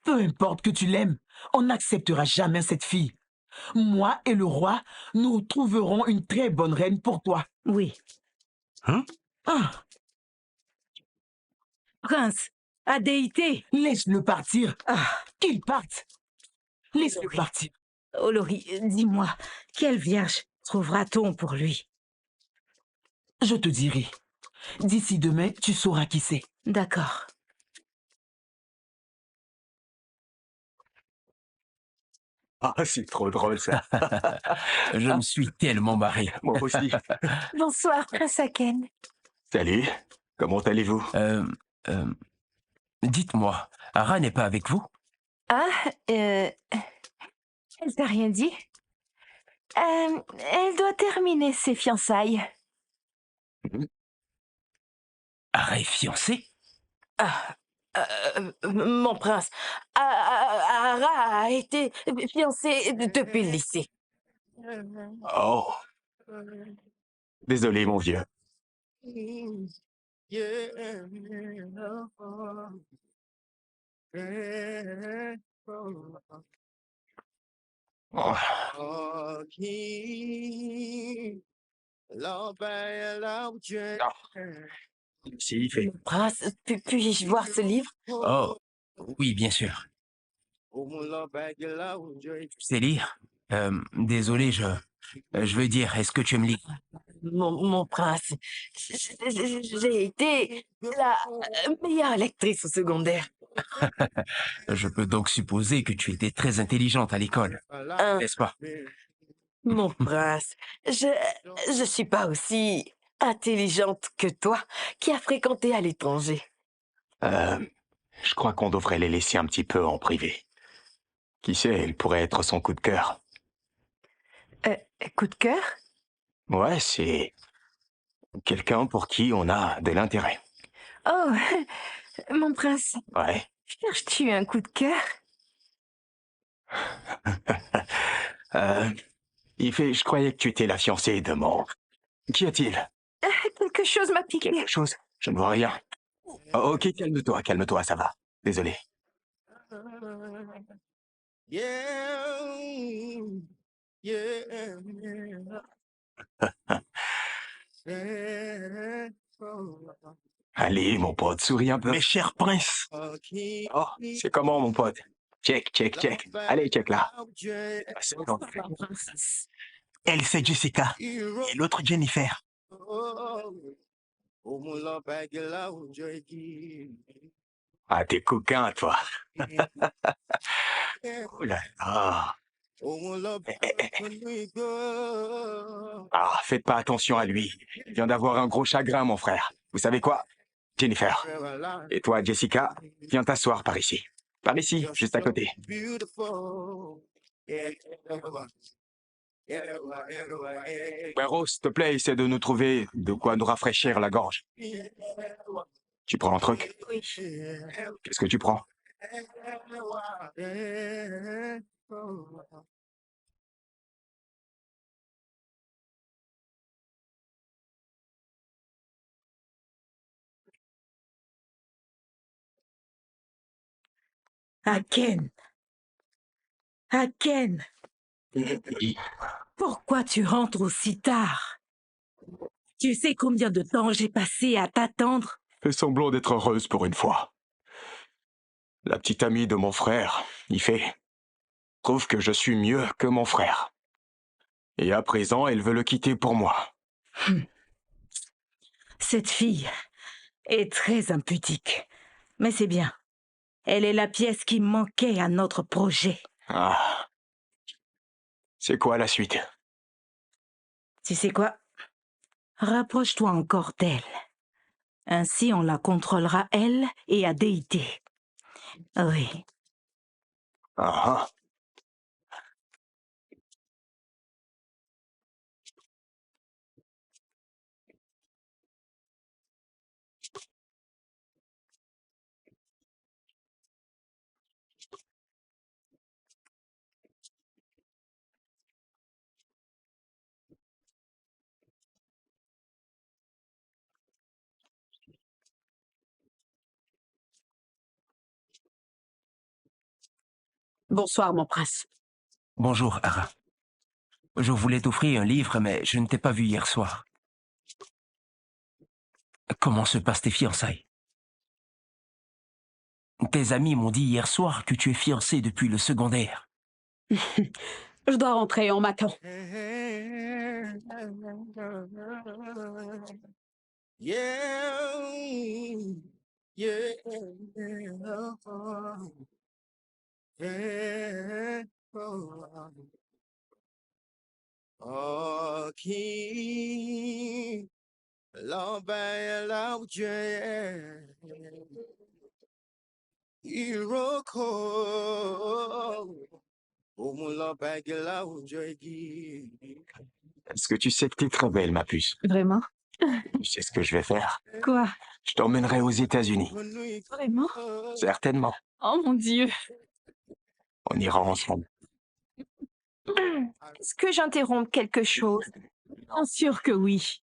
Peu importe que tu l'aimes, on n'acceptera jamais cette fille. Moi et le roi, nous trouverons une très bonne reine pour toi. Oui. Hein? Ah, Prince, à déité. laisse-le partir. Ah, Qu'il parte. Laisse-le oui. partir. Olori, dis-moi, quelle vierge trouvera-t-on pour lui? Je te dirai. D'ici demain, tu sauras qui c'est. D'accord. Ah, c'est trop drôle ça. Je me suis tellement marré. Moi aussi. Bonsoir, Prince Aken. Salut, comment allez-vous? Euh, dites-moi, Ara n'est pas avec vous? Ah, elle t'a rien dit? Elle doit terminer ses fiançailles. Ara est fiancée? Ah, mon prince, Ara a été fiancée depuis le lycée. Oh, désolé mon vieux. Oh, si, il fait. Prince, puis-je voir ce livre? Oh, oui, bien sûr. Tu sais lire? Désolé, je veux dire, est-ce que tu aimes lire? Mon prince, j'ai été la meilleure lectrice au secondaire. Je peux donc supposer que tu étais très intelligente à l'école, Hein, n'est-ce pas? mon prince, je suis pas aussi intelligente que toi qui as fréquenté à l'étranger. Euh, je crois qu'on devrait les laisser un petit peu en privé. Qui sait, elle pourrait être son coup de cœur. Coup de cœur? Ouais, c'est quelqu'un pour qui on a de l'intérêt. Oh, mon prince, Ouais. cherches-tu un coup de cœur? Euh, je croyais que tu étais la fiancée de mon... Qu'y a-t-il? Quelque chose m'a piqué. Quelque chose? Je ne vois rien. Oh, ok, calme-toi, ça va. Désolé. Allez, mon pote, souris un peu. Mes chers princes, Oh, c'est comment, mon pote? Check. Allez, check là. C'est bon. elle c'est Jessica et l'autre Jennifer. Ah, t'es coquin, toi. Oh là là. Ah, faites pas attention à lui. Il vient d'avoir un gros chagrin, mon frère. Vous savez quoi, Jennifer? Et toi, Jessica, viens t'asseoir par ici. Par ici, juste à côté. Poirot, s'il te plaît, essaie de nous trouver de quoi nous rafraîchir la gorge. Tu prends un truc? Oui. Qu'est-ce que tu prends? Aken. Aken. Pourquoi tu rentres aussi tard? Tu sais combien de temps j'ai passé à t'attendre? Fais semblant d'être heureuse pour une fois. La petite amie de mon frère, Ifé, trouve que je suis mieux que mon frère. Et à présent, elle veut le quitter pour moi. Cette fille est très impudique. Mais c'est bien. Elle est la pièce qui manquait à notre projet. Ah. C'est quoi la suite? Tu sais quoi? Rapproche-toi encore d'elle. Ainsi, on la contrôlera, elle et à déité. Oui. Ah. Bonsoir, mon prince. Bonjour, Ara. Je voulais t'offrir un livre, mais je ne t'ai pas vu hier soir. Comment se passent tes fiançailles? Tes amis m'ont dit hier soir que tu es fiancé depuis le secondaire. Je dois rentrer, on m'attend. Yeah, yeah, yeah. Oh, qui l'envers là où tu es, Iroko, au moulin bague là où tu es. Est-ce que tu sais que t'es très belle, ma puce? Vraiment? Tu sais ce que je vais faire? Quoi? Je t'emmènerai aux États-Unis. Vraiment? Certainement. Oh mon Dieu! On ira ensemble. Est-ce que j'interromps quelque chose? Bien sûr que oui.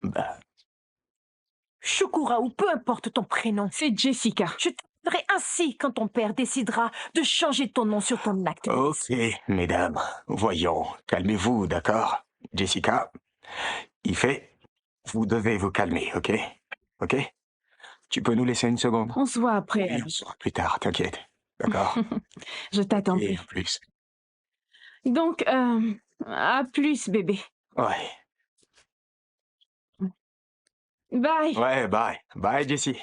Bah, Shukura, ou peu importe ton prénom. C'est Jessica. Je t'appellerai ainsi quand ton père décidera de changer ton nom sur ton acte. ok, mesdames. Voyons, calmez-vous, d'accord? Jessica, Ife, vous devez vous calmer, ok? Ok? Tu peux nous laisser une seconde? On se voit après. Oui, alors. on se voit plus tard, t'inquiète. D'accord? Je t'attends. Et en plus. Donc, à plus, bébé. Ouais. Bye. Ouais, bye. Bye, Jessie.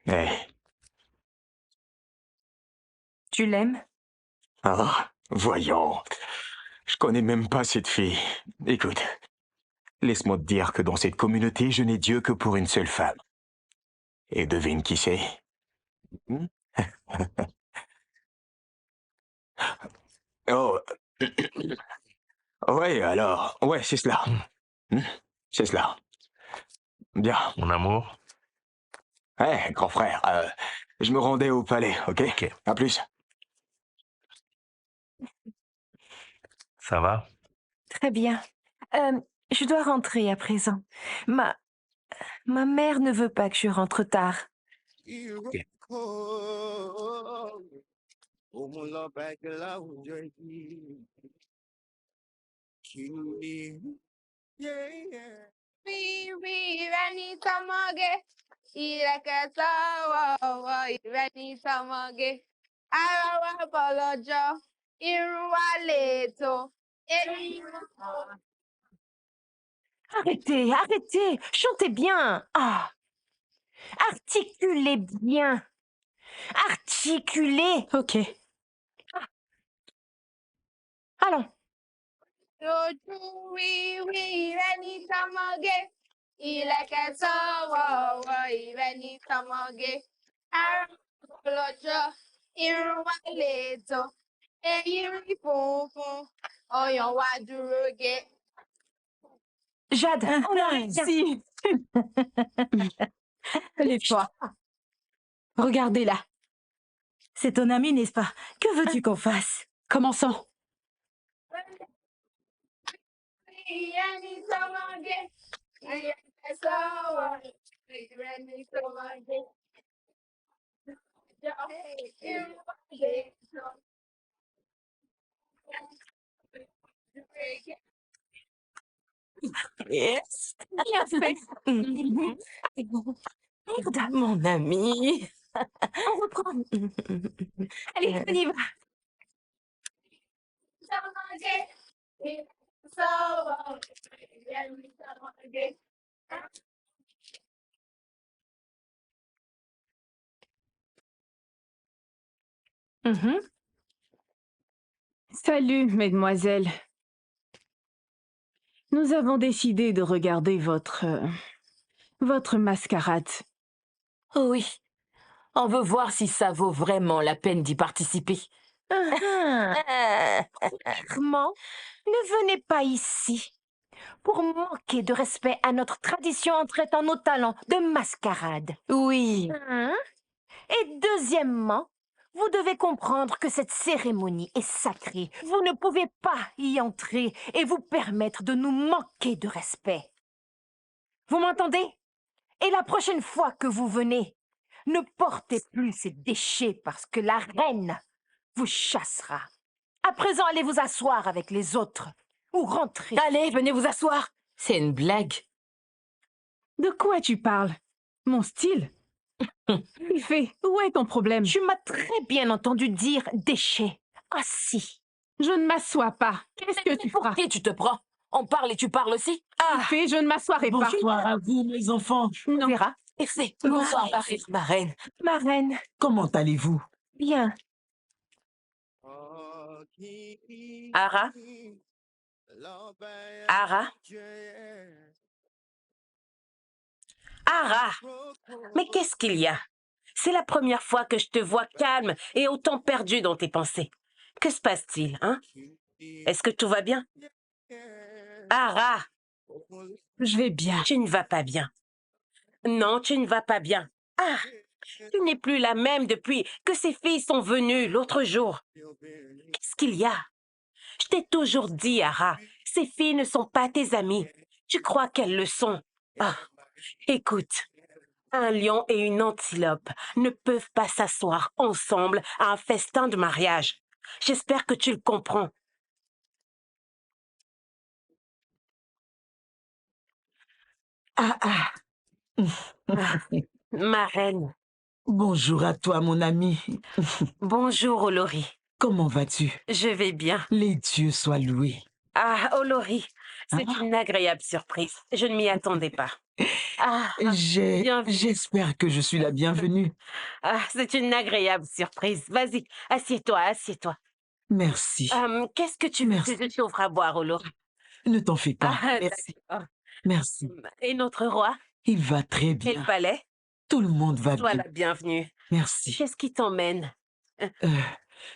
Eh, Tu l'aimes? ah, voyons. Je connais même pas cette fille. Écoute, laisse-moi te dire que dans cette communauté, je n'ai Dieu que pour une seule femme. Et devine qui c'est? Hmm? Oh. Ouais, alors. Ouais, c'est cela. Hmm? C'est cela. Bien. Mon amour. Eh, grand frère, je me rendais au palais, ok? À plus. Ça va? Très bien. Je dois rentrer à présent. Ma mère ne veut pas que je rentre tard. Iroko, au moulin bague là où tu es. Yeah, yeah. Rani Samoge, Ilakasawa, Rani Samoge, Arawa Bolojo, Irua Leto, Arrêtez, arrêtez, chantez bien. Ah, articulez bien. Articulez. Ok. Allons. Rani Samoge, Ilakasawa, Rani Samoge, Arawa Bolojo, Irua Leto, Iri Funfun, Oyan Waduroge. Jade, on arrive. Si. Lève-toi. Regardez-la. C'est ton ami, n'est-ce pas? Que veux-tu qu'on fasse? Commençons. Rani Samoge, Ilakasawa, Rani Samoge, Irua Leto. Yes. Bien fait. Merde, mon ami. On reprend. Allez, on y va. Salut, mesdemoiselles. Nous avons décidé de regarder votre mascarade. Oh oui. On veut voir si ça vaut vraiment la peine d'y participer. Clairement, ne venez pas ici pour manquer de respect à notre tradition en traitant nos talents de mascarade. Oui. Et deuxièmement, vous devez comprendre que cette cérémonie est sacrée. Vous ne pouvez pas y entrer et vous permettre de nous manquer de respect. Vous m'entendez? Et la prochaine fois que vous venez, ne portez plus ces déchets parce que la reine vous chassera. À présent, allez vous asseoir avec les autres ou rentrez. Allez, venez vous asseoir. C'est une blague. De quoi tu parles? Mon style? Ife, où est ton problème? Tu m'as très bien entendu dire déchets. Assis. Je ne m'assois pas. Qu'est-ce que tu Pour feras? qui tu te prends? On parle et tu parles aussi? Ife, je ne m'assoirai pas. Bonsoir à vous, mes enfants. Non. Vera. Effet. Bonsoir, ma reine. Ma reine. Comment allez-vous? Bien. Ara? Ara? Ara! Mais qu'est-ce qu'il y a? C'est la première fois que je te vois calme et autant perdu dans tes pensées. Que se passe-t-il, hein? Est-ce que tout va bien? Ara! Je vais bien. Tu ne vas pas bien. Non, tu ne vas pas bien. Ah! Tu n'es plus la même depuis que ces filles sont venues l'autre jour. Qu'est-ce qu'il y a? Je t'ai toujours dit, Ara, ces filles ne sont pas tes amies. Tu crois qu'elles le sont. Ah, écoute, un lion et une antilope ne peuvent pas s'asseoir ensemble à un festin de mariage. J'espère que tu le comprends. Ma reine. Bonjour à toi, mon ami. Bonjour, Olori. Comment vas-tu? Je vais bien. Les dieux soient loués. Ah, Olori, c'est une agréable surprise. Je ne m'y attendais pas. Ah, bienvenue. J'espère que je suis la bienvenue. Ah, c'est une agréable surprise. Vas-y, assieds-toi, assieds-toi. Merci. Qu'est-ce que tu veux que je t'offre à boire, Olori? Ne t'en fais pas. Ah, Merci. d'accord. Merci. Et notre roi? Il va très bien. Et le palais? Tout le monde va Sois bien. la bienvenue. Merci. Qu'est-ce qui t'emmène?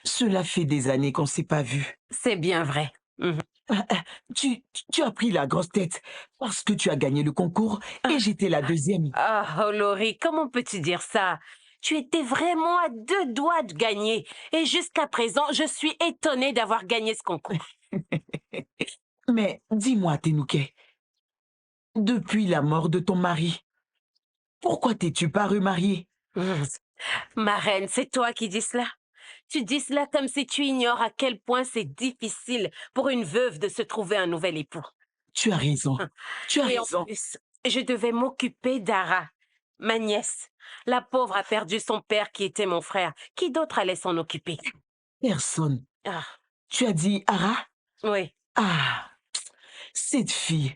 Cela fait des années qu'on ne s'est pas vus. C'est bien vrai. Mhm. Tu as pris la grosse tête parce que tu as gagné le concours et j'étais la deuxième. Ah, Olori, comment peux-tu dire ça? Tu étais vraiment à 2 doigts de gagner. Et jusqu'à présent, je suis étonnée d'avoir gagné ce concours. Mais dis-moi, Tenouké, depuis la mort de ton mari, pourquoi t'es-tu pas remariée? Ma reine, c'est toi qui dis cela? Tu dis cela comme si tu ignores à quel point c'est difficile pour une veuve de se trouver un nouvel époux. Tu as raison. Tu as Et raison. en plus, je devais m'occuper d'Ara, ma nièce. La pauvre a perdu son père qui était mon frère. Qui d'autre allait s'en occuper? Personne. Ah. Tu as dit Ara? Oui. Ah, cette fille,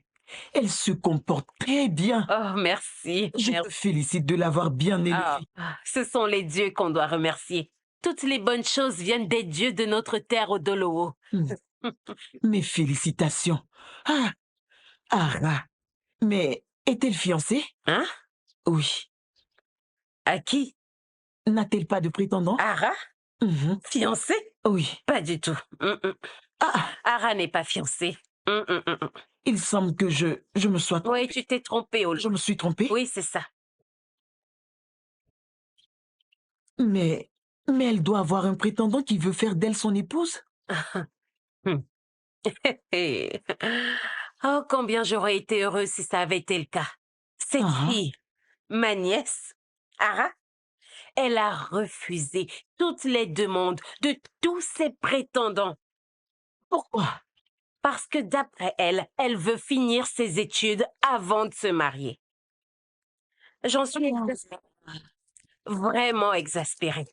elle se comporte très bien. Oh, merci. Je te félicite de l'avoir bien élevée. Ce sont les dieux qu'on doit remercier. Toutes les bonnes choses viennent des dieux de notre terre au Dolowo. Mes félicitations. Ah, Ara. Mais est-elle fiancée? Hein? Oui. À qui? N'a-t-elle pas de prétendant? Ara? Fiancée? Oui. Pas du tout. Ara n'est pas fiancée. Il semble que je me sois trompée. Oui, tu t'es trompée, Olo. Je me suis trompée? Oui, c'est ça. Mais elle doit avoir un prétendant qui veut faire d'elle son épouse? Oh, combien j'aurais été heureuse si ça avait été le cas. Cette fille, ma nièce, Ara, elle a refusé toutes les demandes de tous ses prétendants. Pourquoi? Parce que d'après elle, elle veut finir ses études avant de se marier. J'en suis vraiment exaspérée.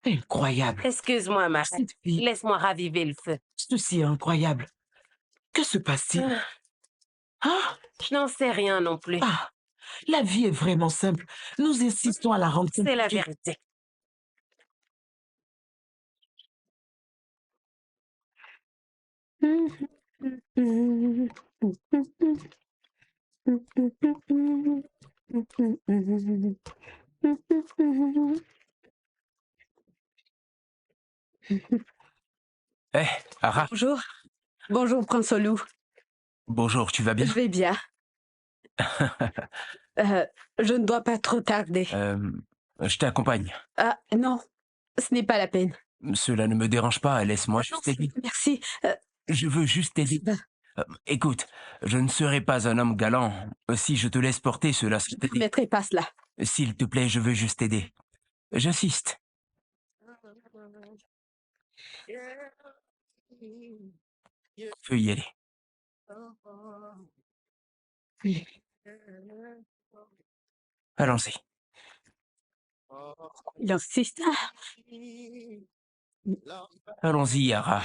Incroyable. Excuse-moi, ma reine. Laisse-moi raviver le feu. Ceci est incroyable. Que se passe-t-il? Je n'en sais rien non plus. La vie est vraiment simple. Nous insistons à la rendre compliquée. C'est la vérité. Eh, Ara. Bonjour. Bonjour, Prince Olou. Bonjour, tu vas bien? Je vais bien. Je ne dois pas trop tarder. Je t'accompagne. Ah, non, ce n'est pas la peine. Cela ne me dérange pas, laisse-moi juste t'aider. Merci. Je veux juste t'aider. Écoute, je ne serai pas un homme galant. Si je te laisse porter cela, Je ne permettrai pas cela. s'il te plaît, je veux juste t'aider. J'insiste. Tu peux y aller. Allons-y. Il insiste. Allons-y, Yara.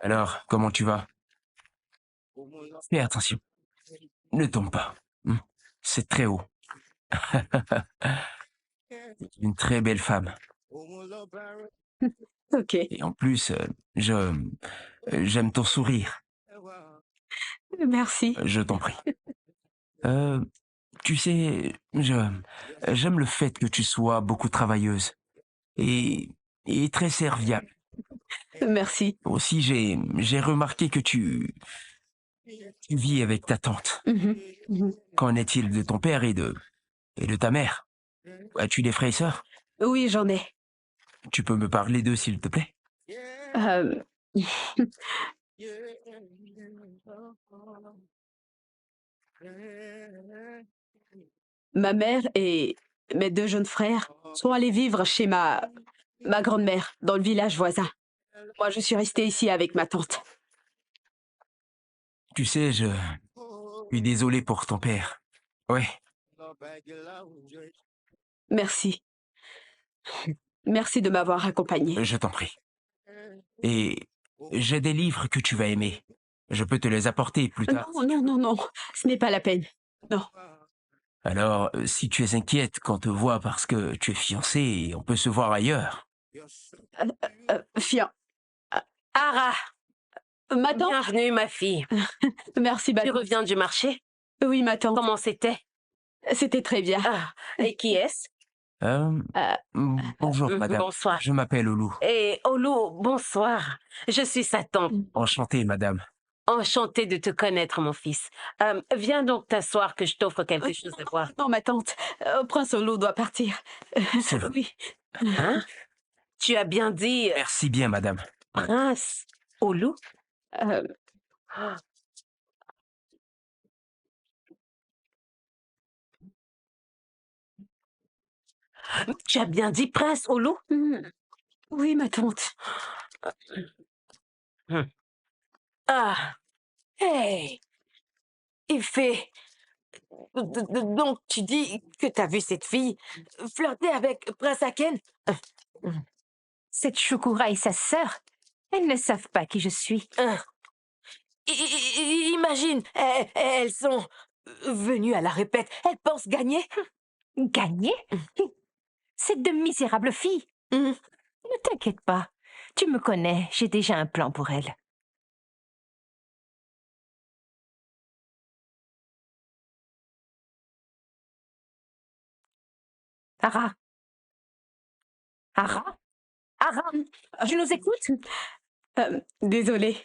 Alors, comment tu vas? Fais attention. Ne tombe pas. C'est très haut. Une très belle femme. Ok. Et en plus, j'aime ton sourire. Merci. Je t'en prie. Tu sais, j'aime le fait que tu sois beaucoup travailleuse et très serviable. Merci. Aussi, j'ai remarqué que tu vis avec ta tante. Qu'en est-il de ton père et de ta mère? As-tu des frères et sœurs? Oui, j'en ai. Tu peux me parler d'eux, s'il te plaît? Ma mère et mes 2 jeunes frères sont allés vivre chez ma grand-mère dans le village voisin. Moi, je suis restée ici avec ma tante. Tu sais, je suis désolé pour ton père. Ouais. Merci. Merci de m'avoir accompagnée. Je t'en prie. Et j'ai des livres que tu vas aimer. Je peux te les apporter plus tard. Non. Ce n'est pas la peine. Non. Alors, si tu es inquiète qu'on te voit parce que tu es fiancée, on peut se voir ailleurs. Ara! Ma tante? Bienvenue, ma fille. Merci, ma Tu tante. reviens du marché? Oui, ma tante. Comment c'était? C'était très bien. Et qui est-ce? Bonjour, madame. Bonsoir. Je m'appelle Oulou. Et Olu, bonsoir. Je suis sa tante. Enchanté, madame. Enchantée de te connaître, mon fils. Viens donc t'asseoir que je t'offre quelque chose à boire. Non, ma tante. Prince Olu doit partir. C'est vrai. Oui. Hein? Tu as bien dit... Merci bien, madame. Prince Olu? Tu as bien dit Prince Olu? Oui, ma tante. Ah, hey, Ife, donc tu dis que t'as vu cette fille flirter avec Prince Aken? Cette Shukura et sa sœur, elles ne savent pas qui je suis. Imagine, elles sont venues à la répète. Elles pensent gagner. Gagner? Ces 2 misérables filles. Ne t'inquiète pas. Tu me connais, j'ai déjà un plan pour elles. Ara? Ara? Ara? Tu nous écoutes? Désolée.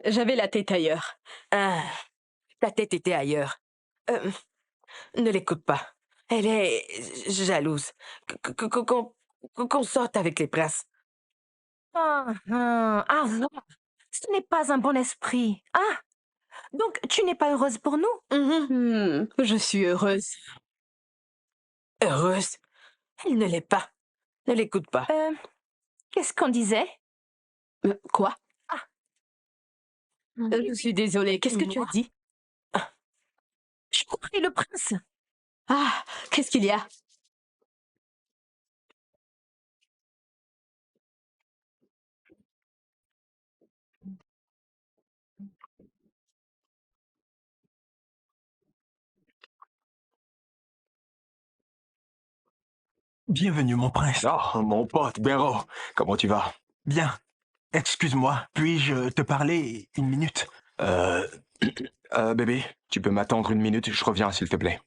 J'avais la tête ailleurs. Ta tête était ailleurs. Ne l'écoute pas. Elle est jalouse. Qu'on sorte avec les princes. Ara, ce n'est pas un bon esprit. Ah, donc tu n'es pas heureuse pour nous? Je suis heureuse. Heureuse? Elle ne l'est pas. Ne l'écoute pas. Qu'est-ce qu'on disait? Quoi? Je suis désolée. Qu'est-ce que tu as dit? Je croyais le prince. Ah, qu'est-ce qu'il y a? Bienvenue, mon prince. Oh, mon pote, Béro, comment tu vas? Bien. Excuse-moi, puis-je te parler 1 minute? Bébé, tu peux m'attendre 1 minute, je reviens, s'il te plaît.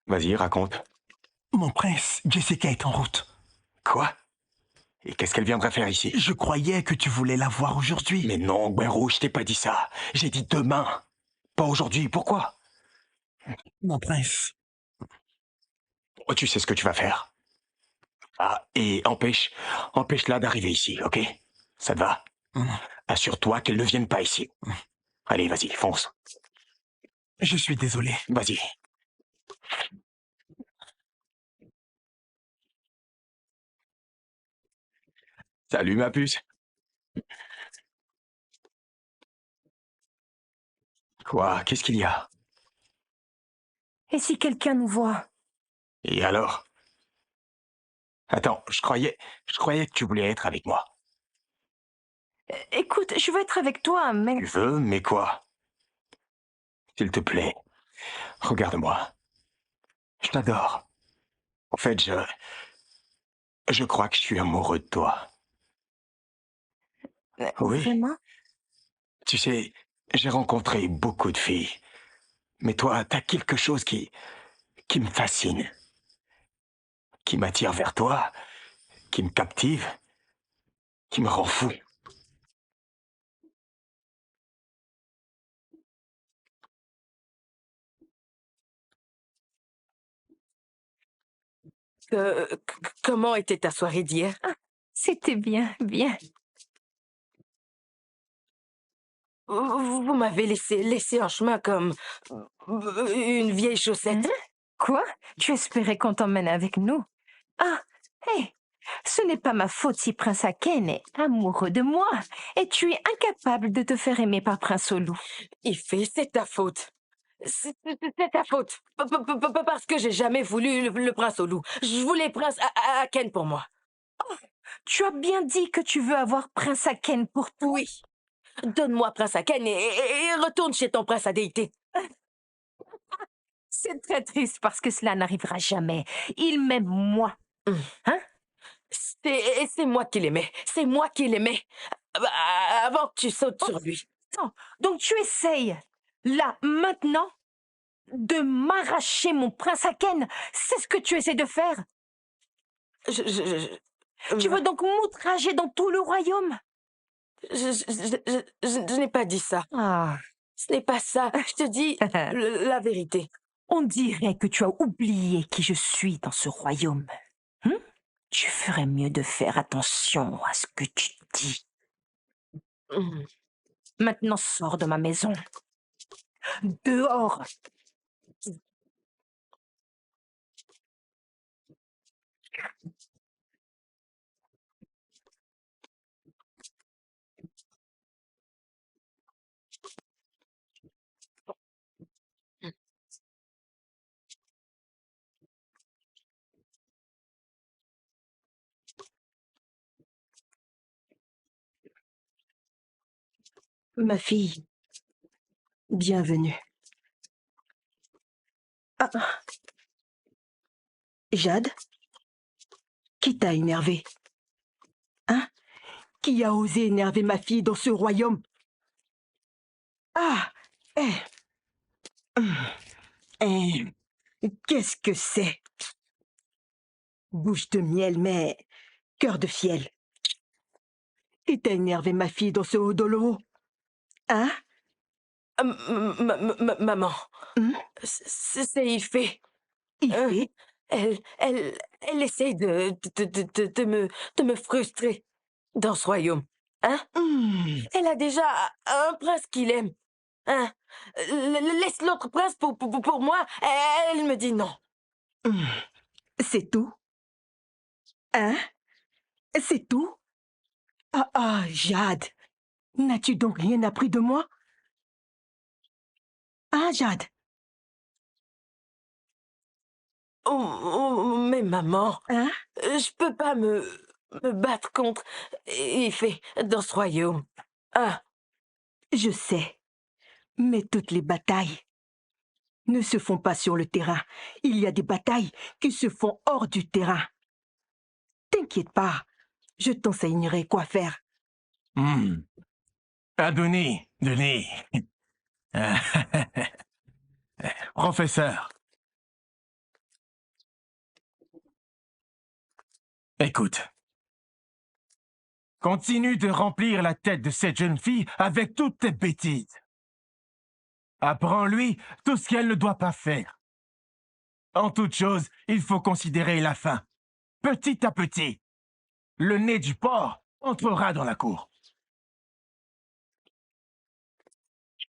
Vas-y, raconte. Mon prince, Jessica est en route. Quoi? Et qu'est-ce qu'elle viendrait faire ici? Je croyais que tu voulais la voir aujourd'hui. Mais non, Béro, je t'ai pas dit ça. J'ai dit demain. Pas aujourd'hui, pourquoi? Mon prince. Oh, tu sais ce que tu vas faire. Ah, et empêche-la d'arriver ici, ok? Ça te va? Assure-toi qu'elle ne vienne pas ici. Allez, vas-y, fonce. Je suis désolé. Vas-y. Salut, ma puce. Quoi? Qu'est-ce qu'il y a? Et si quelqu'un nous voit? Et alors? Attends, je croyais que tu voulais être avec moi. Écoute, je veux être avec toi, mais... Tu veux, mais quoi? S'il te plaît, regarde-moi. Je t'adore. En fait, je crois que je suis amoureux de toi. Oui. Vraiment? Tu sais, j'ai rencontré beaucoup de filles. Mais toi, t'as quelque chose qui me fascine. Qui m'attire vers toi. Qui me captive. Qui me rend fou. Comment était ta soirée d'hier? C'était bien, bien. Vous m'avez laissé en chemin comme une vieille chaussette. Quoi? Tu espérais qu'on t'emmène avec nous? Ah, hé, ce n'est pas ma faute si Prince Aken est amoureux de moi et tu es incapable de te faire aimer par Prince Olu. Ifé, c'est ta faute. C'est ta faute. Parce que j'ai jamais voulu le prince Olu. Je voulais prince Aken pour moi. Oh, tu as bien dit que tu veux avoir Prince Aken pour toi. Oui. Donne-moi prince Aken et retourne chez ton prince à déité. C'est très triste parce que cela n'arrivera jamais. Il m'aime moi. Hein? C'est moi qui l'aimais. C'est moi qui l'aimais. Avant que tu sautes sur lui. Attends, donc tu essayes, là, maintenant, de m'arracher mon prince Aken? C'est ce que tu essaies de faire? Tu veux donc m'outrager dans tout le royaume? Je n'ai pas dit ça. Ah. Ce n'est pas ça. Je te dis la vérité. On dirait que tu as oublié qui je suis dans ce royaume. Tu ferais mieux de faire attention à ce que tu dis. Maintenant, sors de ma maison. Dehors. Ma fille, bienvenue. Ah. Jade? Qui t'a énervé? Hein? Qui a osé énerver ma fille dans ce royaume? Ah! Qu'est-ce que c'est? Bouche de miel, mais cœur de fiel. Qui t'a énervé ma fille dans ce Hodolo? Hein? Maman, c'est Ifé. Ifé? Elle essaie de me frustrer dans ce royaume. Hein? Elle a déjà un prince qu'il aime. Hein? Laisse l'autre prince pour moi. Elle me dit non. C'est tout? Hein? C'est tout? Ah, Jade, n'as-tu donc rien appris de moi? Hein, Jade? Mais maman, hein? Je peux pas me battre contre Ifé dans ce royaume. Hein? Je sais, mais toutes les batailles ne se font pas sur le terrain. Il y a des batailles qui se font hors du terrain. T'inquiète pas, je t'enseignerai quoi faire. Ah, Denis. Professeur. Écoute. Continue de remplir la tête de cette jeune fille avec toutes tes bêtises. Apprends-lui tout ce qu'elle ne doit pas faire. En toute chose, il faut considérer la fin. petit à petit, le nez du porc entrera dans la cour.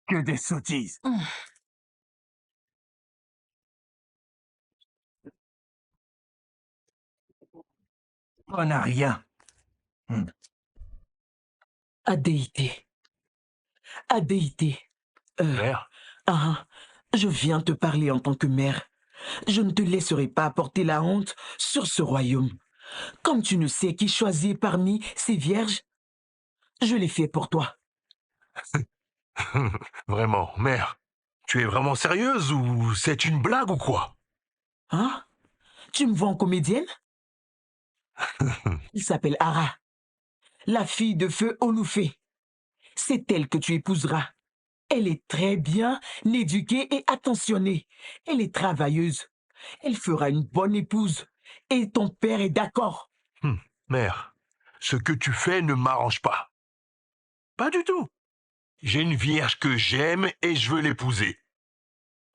Que des sottises. On n'a rien. Adéité. Adéité. Mère? Je viens te parler en tant que mère. Je ne te laisserai pas porter la honte sur ce royaume. Comme tu ne sais qui choisit parmi ces vierges, je l'ai fait pour toi. Vraiment, mère, tu es vraiment sérieuse ou c'est une blague ou quoi? Hein? Tu me vois en comédienne? Il s'appelle Ara, la fille de feu Oloufé. C'est elle que tu épouseras. Elle est très bien éduquée et attentionnée. Elle est travailleuse. Elle fera une bonne épouse. Et ton père est d'accord. Mère, ce que tu fais ne m'arrange pas. Pas du tout. J'ai une vierge que j'aime et je veux l'épouser.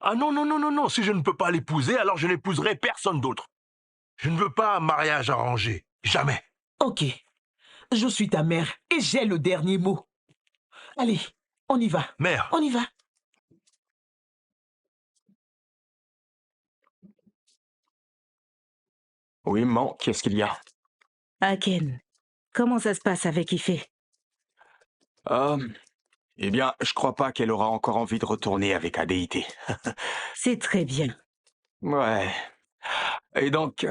Ah non, non, non, non, non, si je ne peux pas l'épouser, alors je n'épouserai personne d'autre. Je ne veux pas un mariage arrangé. Jamais. Ok. Je suis ta mère et j'ai le dernier mot. Allez, on y va. Mère. On y va. Oui, maman, qu'est-ce qu'il y a? Aken, comment ça se passe avec Ifé? Eh bien, je crois pas qu'elle aura encore envie de retourner avec Adéité. C'est très bien. Ouais. Et donc...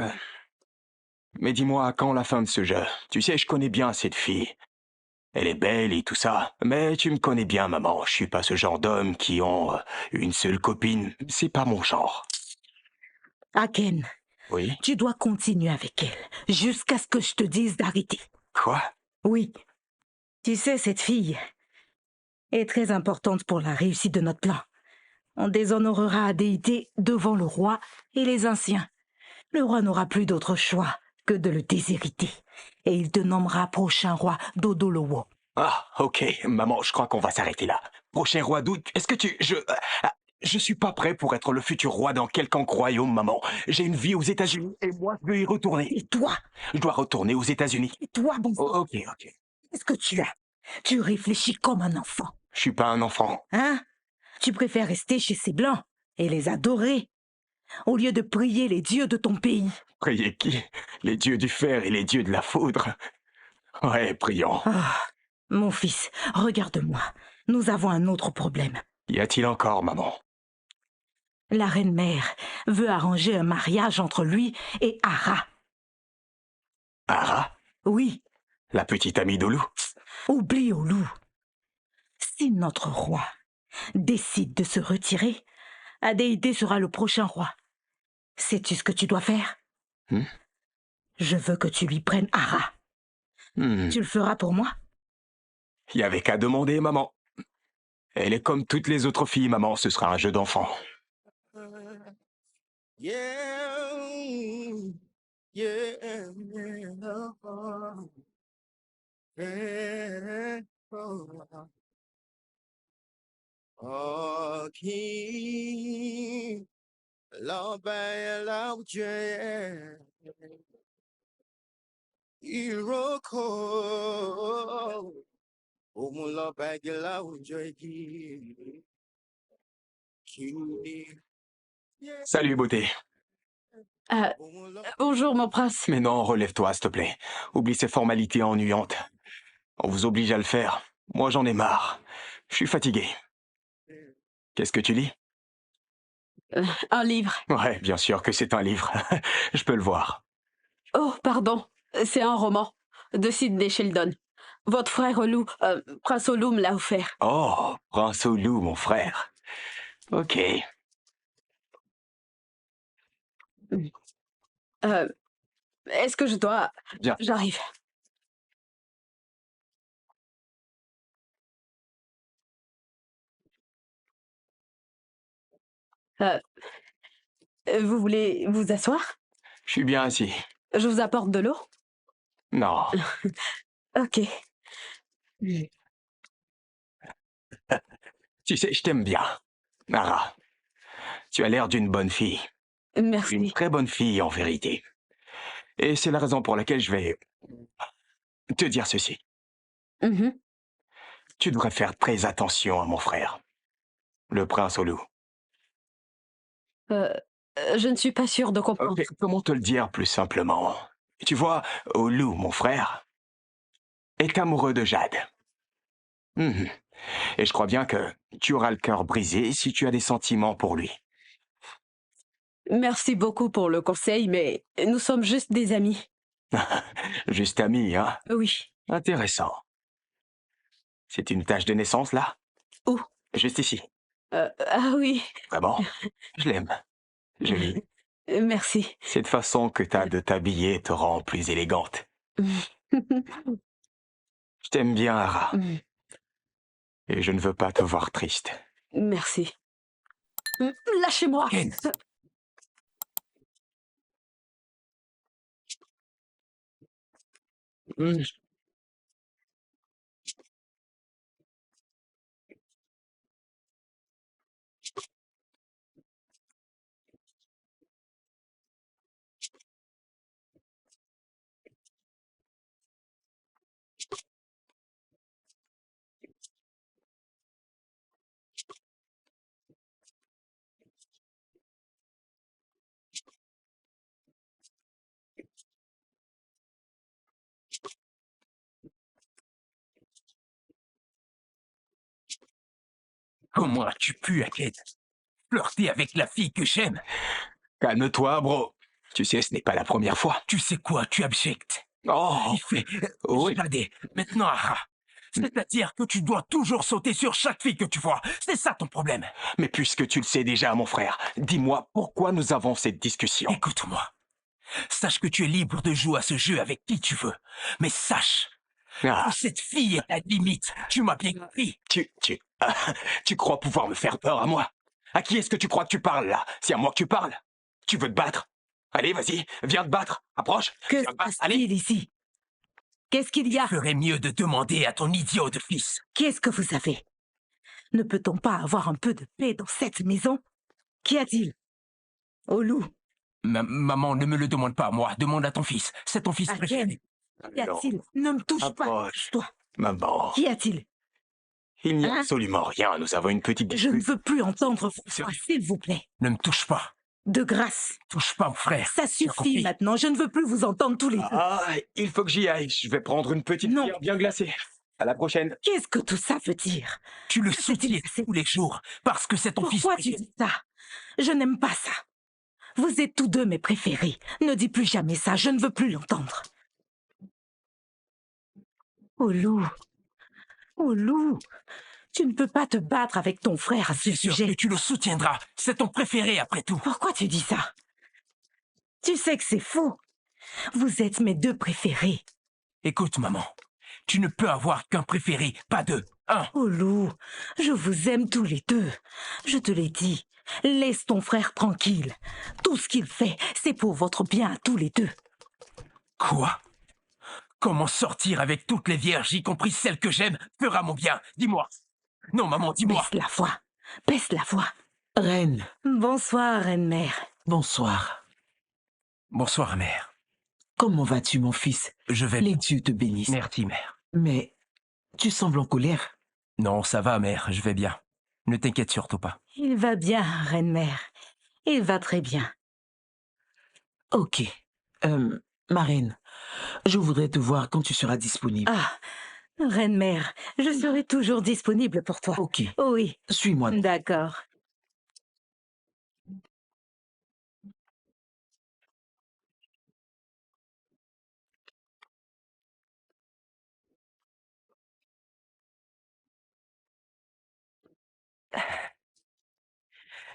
Mais dis-moi, quand la fin de ce jeu? Tu sais, je connais bien cette fille. Elle est belle et tout ça, mais tu me connais bien, maman. Je suis pas ce genre d'homme qui ont une seule copine. C'est pas mon genre. Aken, Oui? tu dois continuer avec elle, jusqu'à ce que je te dise d'arrêter. Quoi? Oui. Tu sais, cette fille est très importante pour la réussite de notre plan. On déshonorera Adéité devant le roi et les anciens. Le roi n'aura plus d'autre choix que de le déshériter. Et il te nommera prochain roi d'Odolowo. Ah, ok, maman, je crois qu'on va s'arrêter là. Prochain roi d'août, est-ce que tu... Je suis pas prêt pour être le futur roi dans quelconque royaume, maman. J'ai une vie aux États-Unis et moi, je veux y retourner. Et toi? Je dois retourner aux États-Unis. Et toi, bon sang? Ok. Qu'est-ce que tu as? Tu réfléchis comme un enfant. Je suis pas un enfant. Hein? Tu préfères rester chez ces Blancs et les adorer, au lieu de prier les dieux de ton pays. Priez qui? Les dieux du fer et les dieux de la foudre. Ouais, prions. Mon fils, regarde-moi. Nous avons un autre problème. Y a-t-il encore, maman? La reine-mère veut arranger un mariage entre lui et Ara. Ara? Oui. La petite amie d'Olu? Oublie Olu. Si notre roi décide de se retirer, Adéité sera le prochain roi. Sais-tu ce que tu dois faire? Je veux que tu lui prennes Ara. Tu le feras pour moi? Y avait qu'à demander, maman. Elle est comme toutes les autres filles, maman. Ce sera un jeu d'enfant. Oh, King, Lord, by loud J. Iroko, Omulo Bagila, Joyki. Salut, beauté. Bonjour, mon prince. Mais non, relève-toi, s'il te plaît. Oublie ces formalités ennuyantes. On vous oblige à le faire. Moi, j'en ai marre. Je suis fatigué. Qu'est-ce que tu lis? Un livre. Ouais, bien sûr que c'est un livre. Je peux le voir. Oh, pardon. C'est un roman de Sidney Sheldon. Votre frère Olu, Prince Olu me l'a offert. Oh, Prince Olu, mon frère. Ok. Est-ce que je dois... Bien. J'arrive. Vous voulez vous asseoir? Je suis bien assis. Je vous apporte de l'eau? Non. Ok. Tu sais, je t'aime bien. Nara, tu as l'air d'une bonne fille. Merci. Une très bonne fille, en vérité. Et c'est la raison pour laquelle je vais te dire ceci. Mhm. Tu devrais faire très attention à mon frère, le prince Olu. Je ne suis pas sûre de comprendre. Ok, comment te le dire plus simplement? Tu vois, Olu, mon frère, est amoureux de Jade. Mhm. Et je crois bien que tu auras le cœur brisé si tu as des sentiments pour lui. Merci beaucoup pour le conseil, mais nous sommes juste des amis. Juste ami, hein? Oui. Intéressant. C'est une tache de naissance, là? Où? Juste ici. Ah oui. Vraiment? Je l'aime. Jolie. Merci. Cette façon que t'as de t'habiller te rend plus élégante. Je t'aime bien, Ara. Et je ne veux pas te voir triste. Merci. Lâchez-moi. Comment as-tu pu, Aked, flirter avec la fille que j'aime? Calme-toi, bro. Tu sais, ce n'est pas la première fois. Tu sais quoi, tu abjectes. Oh! Il fait... Oui. Jadé, maintenant, Ara. C'est-à-dire que tu dois toujours sauter sur chaque fille que tu vois. C'est ça ton problème. Mais puisque tu le sais déjà, mon frère, dis-moi pourquoi nous avons cette discussion. Écoute-moi. Sache que tu es libre de jouer à ce jeu avec qui tu veux. Mais sache Ah. que cette fille est à limite. Tu m'as bien compris. Tu crois pouvoir me faire peur à moi? À qui est-ce que tu crois que tu parles, là? C'est à moi que tu parles? Tu veux te battre? Allez, vas-y, viens te battre. Approche. Que Viens se te battre. Allez. passe-t-il ici? Qu'est-ce qu'il y a? Ferais mieux de demander à ton idiot de fils. Qu'est-ce que vous avez? Ne peut-on pas avoir un peu de paix dans cette maison? Qu'y a-t-il? Olu, Maman, ne me le demande pas à moi. Demande à ton fils. C'est ton fils préféré. qu'y a-t-il? Ne me touche pas, Approche. toi. Maman. Qu'y a-t-il? Il n'y a Hein? absolument rien. Nous avons une petite Je ne dispute. veux plus entendre vos voix, s'il vous plaît. Ne me touche pas. De grâce. Touche pas mon frère. Ça Tu as suffit compris? maintenant. Je ne veux plus vous entendre tous les deux. Ah, il faut que j'y aille. Je vais prendre une petite Non. bière bien glacée. À la prochaine. Qu'est-ce que tout ça veut dire? Tu le Que s'est-il soutiens passé? tous les jours parce que c'est ton fils Pourquoi tu préféré. dis ça? Je n'aime pas ça. Vous êtes tous deux mes préférés. Ne dis plus jamais ça. Je ne veux plus l'entendre. Olu. Olu. Tu ne peux pas te battre avec ton frère à ce C'est sûr que sujet. tu le soutiendras. C'est ton préféré après tout. Pourquoi tu dis ça? Tu sais que c'est faux. Vous êtes mes deux préférés. Écoute, maman. Tu ne peux avoir qu'un préféré, pas deux. Un. Olu, je vous aime tous les deux. Je te l'ai dit. Laisse ton frère tranquille. Tout ce qu'il fait, c'est pour votre bien à tous les deux. Quoi? Comment sortir avec toutes les vierges, y compris celles que j'aime, fera mon bien? Dis-moi. Non, maman, dis-moi. Baisse la voix. Baisse la voix. Reine, Bonsoir, reine-mère. bonsoir. Bonsoir, mère. Comment vas-tu, mon fils? Je vais Les bien. dieux te bénissent. Merci, mère. Mais tu sembles en colère. Non, ça va, mère, je vais bien. Ne t'inquiète surtout pas. Il va bien, reine-mère. Il va très bien. Ok. Ma reine, je voudrais te voir quand tu seras disponible. Ah, reine-mère, je serai toujours disponible pour toi. Ok. Oui. Suis-moi. D'accord.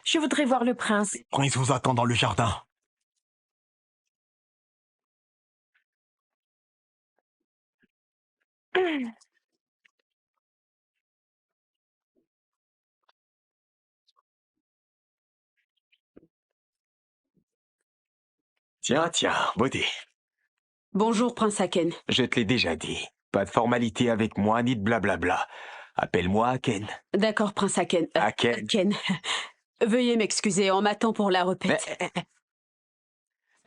Je voudrais voir le prince. Le prince vous attend dans le jardin. Tiens, beauté. Bonjour, Prince Aken. Je te l'ai déjà dit. Pas de formalité avec moi, ni de blablabla. Appelle-moi Aken. D'accord, Prince Aken. Aken. Aken. Veuillez m'excuser, on m'attend pour la repète.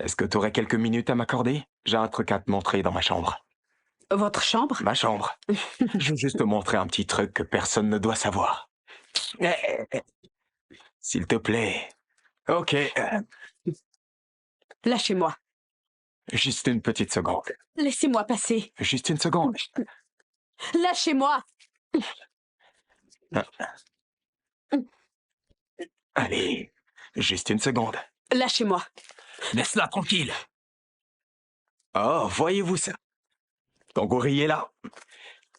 Est-ce que tu aurais quelques minutes à m'accorder? J'ai un truc à te montrer dans ma chambre. Votre chambre? Ma chambre. Je veux juste te montrer un petit truc que personne ne doit savoir. S'il te plaît. Ok. Lâchez-moi. Juste une petite seconde. Laissez-moi passer. Juste une seconde. Lâchez-moi. Allez, juste une seconde. Lâchez-moi. Laisse-la tranquille. Oh, voyez-vous ça? Ton gorille est là.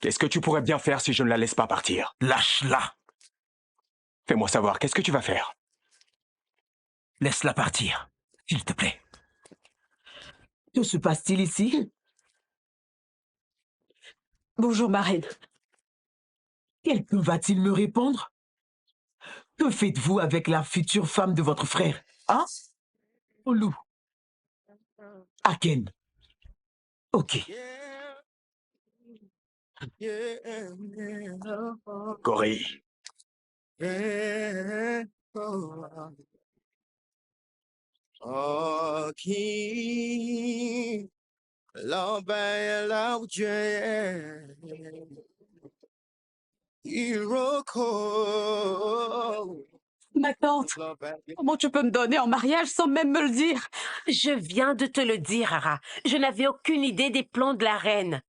Qu'est-ce que tu pourrais bien faire si je ne la laisse pas partir? Lâche-la. Fais-moi savoir, qu'est-ce que tu vas faire? Laisse-la partir, s'il te plaît. Que se passe-t-il ici? Bonjour, ma reine. Quelqu'un va-t-il me répondre? Que faites-vous avec la future femme de votre frère? Hein? Olu. Aken. Ok. Gorille. Qui l'obéit là où Dieu est. Iroko. Ma tante, comment tu peux me donner en mariage sans même me le dire? Je viens de te le dire, Ara. Je n'avais aucune idée des plans de la reine.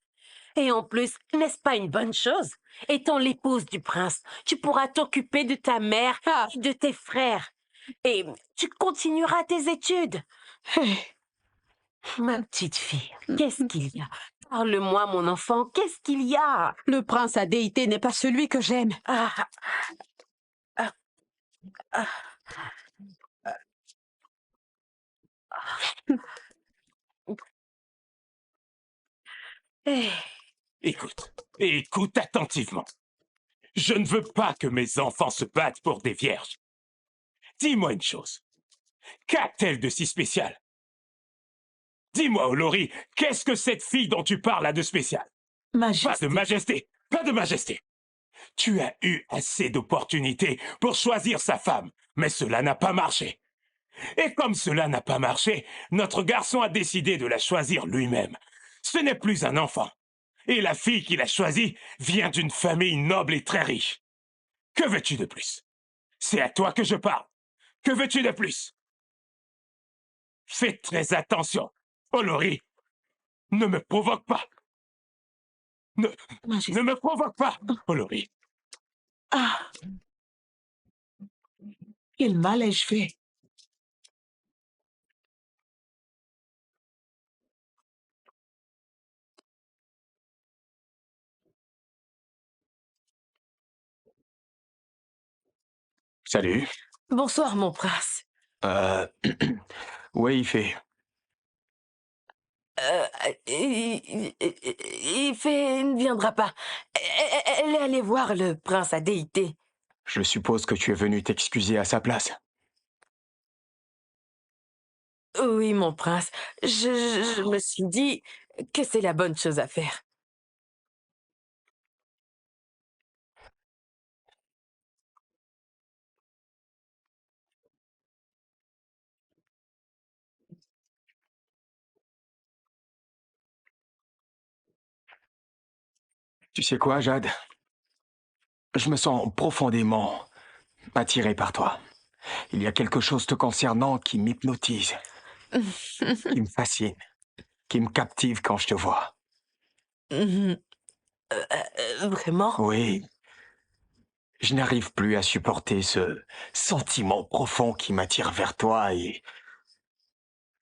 Et en plus, n'est-ce pas une bonne chose? Étant l'épouse du prince, tu pourras t'occuper de ta mère et de tes frères. Et tu continueras tes études. Ma petite fille, qu'est-ce qu'il y a? Parle-moi, mon enfant, qu'est-ce qu'il y a? Le prince à déité n'est pas celui que j'aime. Écoute attentivement. Je ne veux pas que mes enfants se battent pour des vierges. Dis-moi une chose. Qu'a-t-elle de si spécial? Dis-moi, Olori, qu'est-ce que cette fille dont tu parles a de spécial? Majesté. Pas de majesté, pas de majesté. Tu as eu assez d'opportunités pour choisir sa femme, mais cela n'a pas marché. Et comme cela n'a pas marché, notre garçon a décidé de la choisir lui-même. Ce n'est plus un enfant. Et la fille qu'il a choisie vient d'une famille noble et très riche. Que veux-tu de plus? C'est à toi que je parle. Que veux-tu de plus? Fais très attention. Olori, ne me provoque pas. Ne me provoque pas, Olori. Ah! Quel mal ai-je fait? Salut. Bonsoir, mon prince. Ouais, il fait. Ife ne viendra pas. Elle est allée voir le prince à déité. Je suppose que tu es venu t'excuser à sa place. Oui, mon prince. Je me suis dit que c'est la bonne chose à faire. Tu sais quoi, Jade? Je me sens profondément attiré par toi. Il y a quelque chose te concernant qui m'hypnotise, qui me fascine, qui me captive quand je te vois. Vraiment? Oui. Je n'arrive plus à supporter ce sentiment profond qui m'attire vers toi et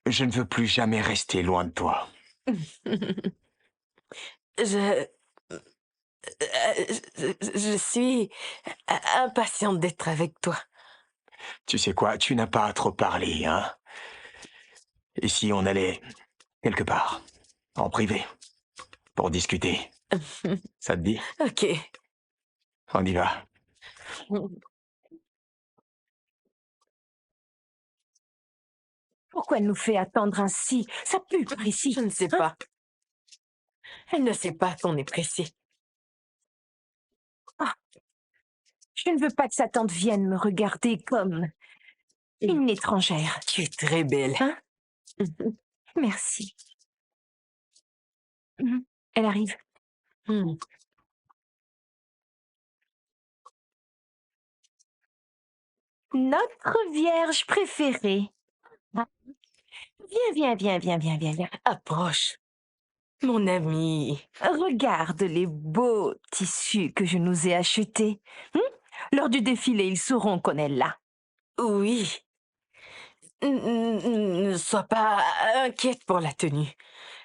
je ne veux plus jamais rester loin de toi. Je suis impatiente d'être avec toi. Tu sais quoi, tu n'as pas à trop parler, hein? Et si on allait quelque part, en privé, pour discuter? Ça te dit? Ok. On y va. Pourquoi elle nous fait attendre ainsi? Ça pue par ici. Je ne sais pas. Elle ne sait pas qu'on est pressé. Ah. Je ne veux pas que sa tante vienne me regarder comme une étrangère. Tu es très belle. Hein? Merci. Elle arrive. Notre Vierge préférée. Viens. Approche, mon ami. Regarde les beaux tissus que je nous ai achetés. Lors du défilé, ils sauront qu'on est là. Oui. Ne sois pas inquiète pour la tenue.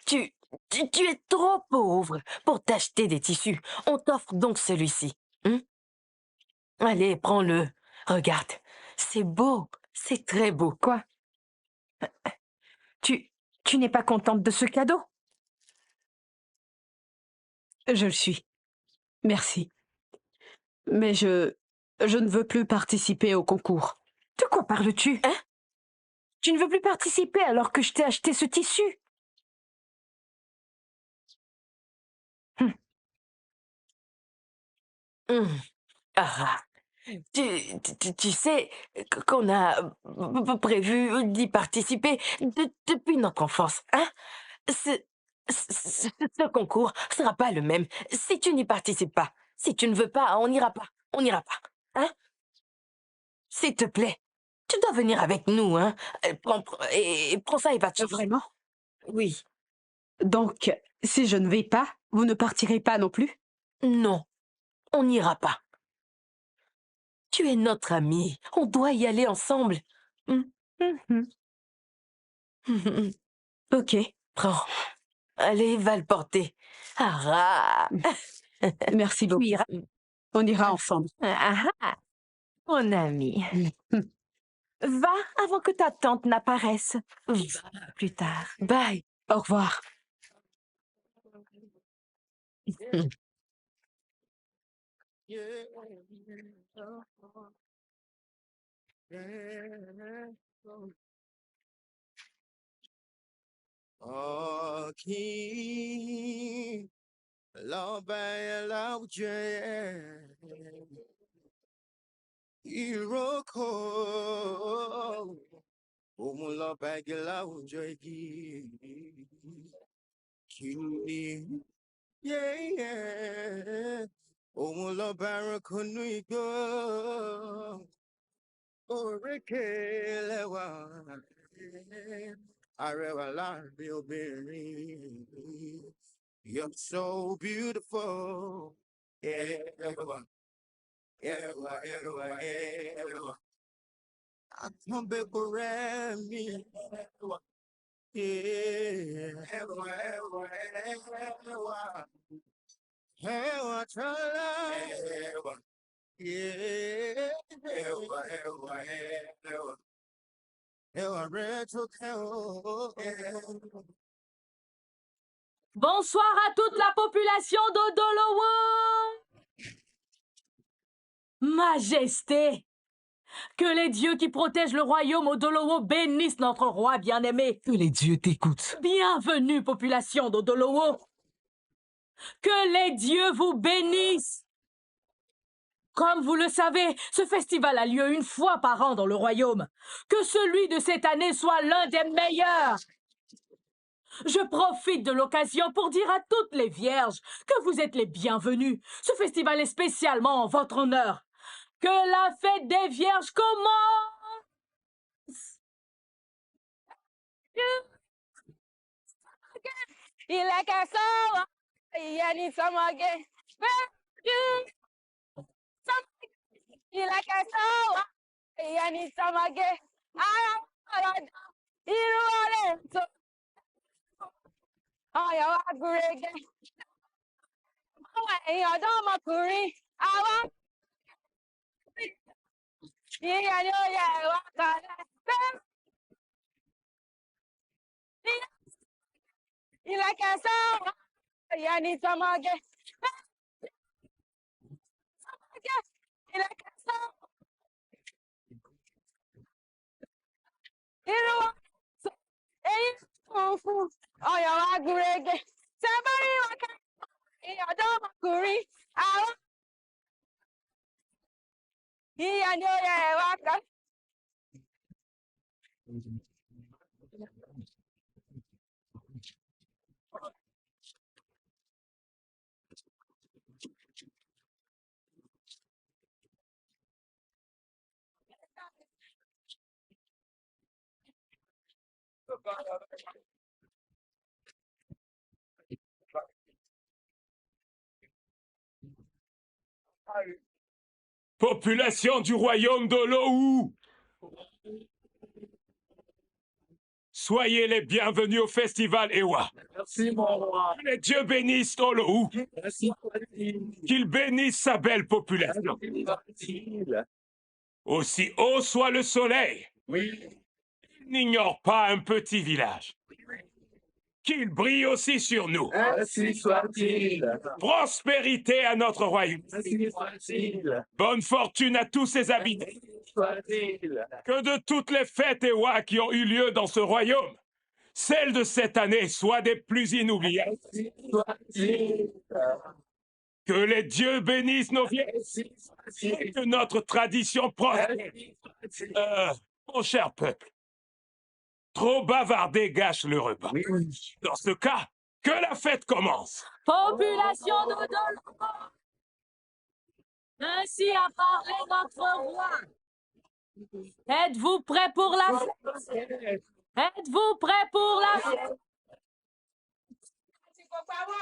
Tu es trop pauvre pour t'acheter des tissus. On t'offre donc celui-ci. Allez, prends-le. Regarde, c'est beau, c'est très beau. Quoi? Tu n'es pas contente de ce cadeau? Je le suis. Merci. Mais je ne veux plus participer au concours. De quoi parles-tu? Hein? Tu ne veux plus participer alors que je t'ai acheté ce tissu? Ah, tu sais qu'on a prévu d'y participer depuis notre enfance, hein? Ce concours sera pas le même si tu n'y participes pas. Si tu ne veux pas, on n'ira pas. On n'ira pas, hein? S'il te plaît, tu dois venir avec nous, hein? Prends ça et va te chercher. Vraiment? Oui. Donc, si je ne vais pas, vous ne partirez pas non plus? Non, on n'ira pas. Tu es notre ami. On doit y aller ensemble. Ok. Prends. Allez, va le porter. Ah, Merci beaucoup. On ira ensemble. Mon ami. Va avant que ta tante n'apparaisse. Va plus tard. Bye. Au revoir. Aki, lọ́bẹ̀ láwùjọ ìrókò, òun lọ́bẹ̀ igi láwùjọ igi. Kìíní, òun lọ́bẹ̀ ẹranko nú igbó. Òrékè lẹ́wà, arẹwà láàrin obìnrin. You're so beautiful. Ẹwà, ẹwà. Àtúnbẹ̀kọ rẹ̀ mi. Ẹwà. Ẹwà tọ́lá. Bonsoir à toute la population d'Odolowo. Majesté, que les dieux qui protègent le royaume Odolowo bénissent notre roi bien-aimé. Que les dieux t'écoutent. Bienvenue, population d'Odolowo. Que les dieux vous bénissent. Comme vous le savez, ce festival a lieu une fois par an dans le royaume. Que celui de cette année soit l'un des meilleurs. Je profite de l'occasion pour dire à toutes les vierges que vous êtes les bienvenues. Ce festival est spécialement en votre honneur. Que la fête des vierges commence. Il a qu'à savoir, il a dit ça m'a gay. Il a qu'à savoir, il a dit ça m'a gay. Il roule. Oh, you are great. Oh, you don't my curry. I want. Yeah, il a qu'à savoir, il a dit ça m'a gay. Il a qu'à savoir. Oh, you are great. Somebody like you don't my curry. I want. Yeah, Population du royaume d'Olohou, soyez les bienvenus au festival Ewa. Merci, mon roi. Que les dieux bénissent Olohou, Merci, qu'ils bénissent sa belle population. Aussi haut soit le soleil, oui, il n'ignore pas un petit village. Qu'il brille aussi sur nous. ainsi soit-il. Prospérité à notre royaume. Ainsi soit-il. Bonne fortune à tous ses habitants. Soit-il. Que de toutes les fêtes Ewa qui ont eu lieu dans ce royaume, celles de cette année soient des plus inoubliables. Ainsi soit-il. Que les dieux bénissent nos vieilles et que notre tradition prospère. Mon cher peuple, trop bavardé gâche le repas. Oui, oui. Dans ce cas, que la fête commence. Population de Dolombo, ainsi a parlé notre roi. Êtes-vous prêts pour la fête? Êtes-vous prêts pour la fête?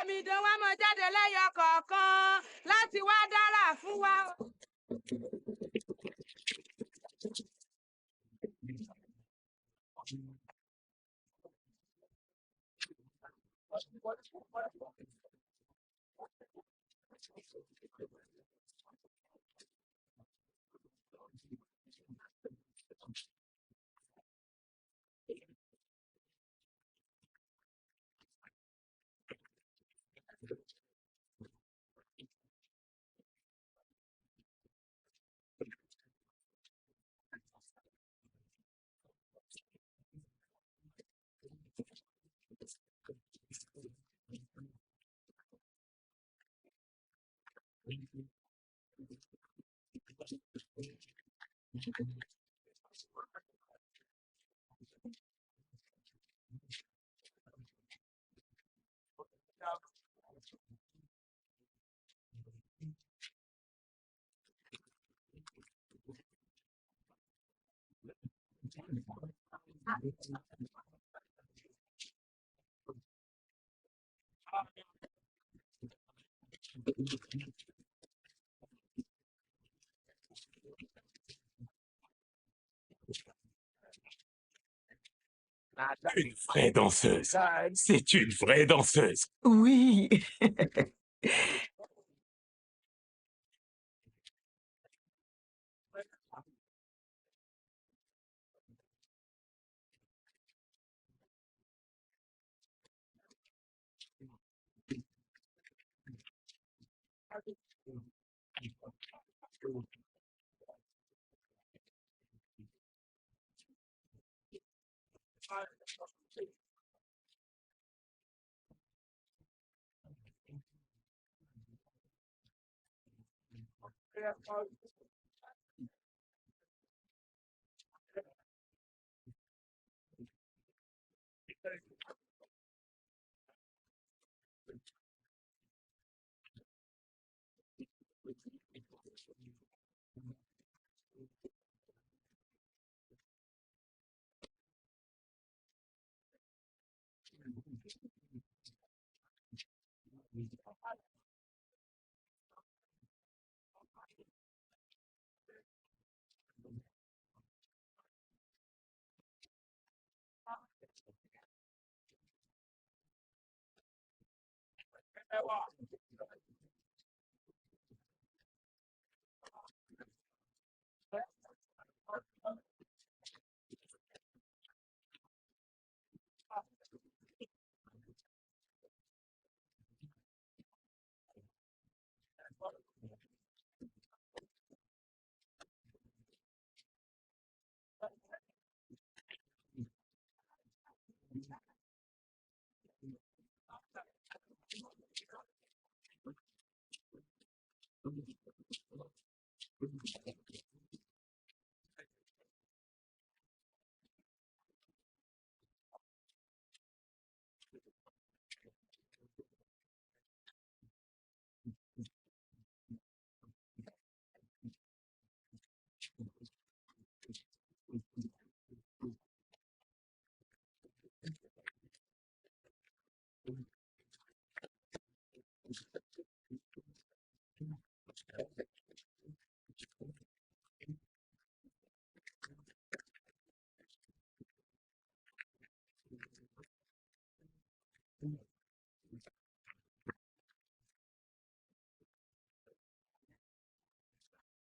mi dán wá mọ jáde lẹ́yọ kọ̀ọ̀kan láti wá dára fún wa. Une vraie danseuse. C'est une vraie danseuse. Oui.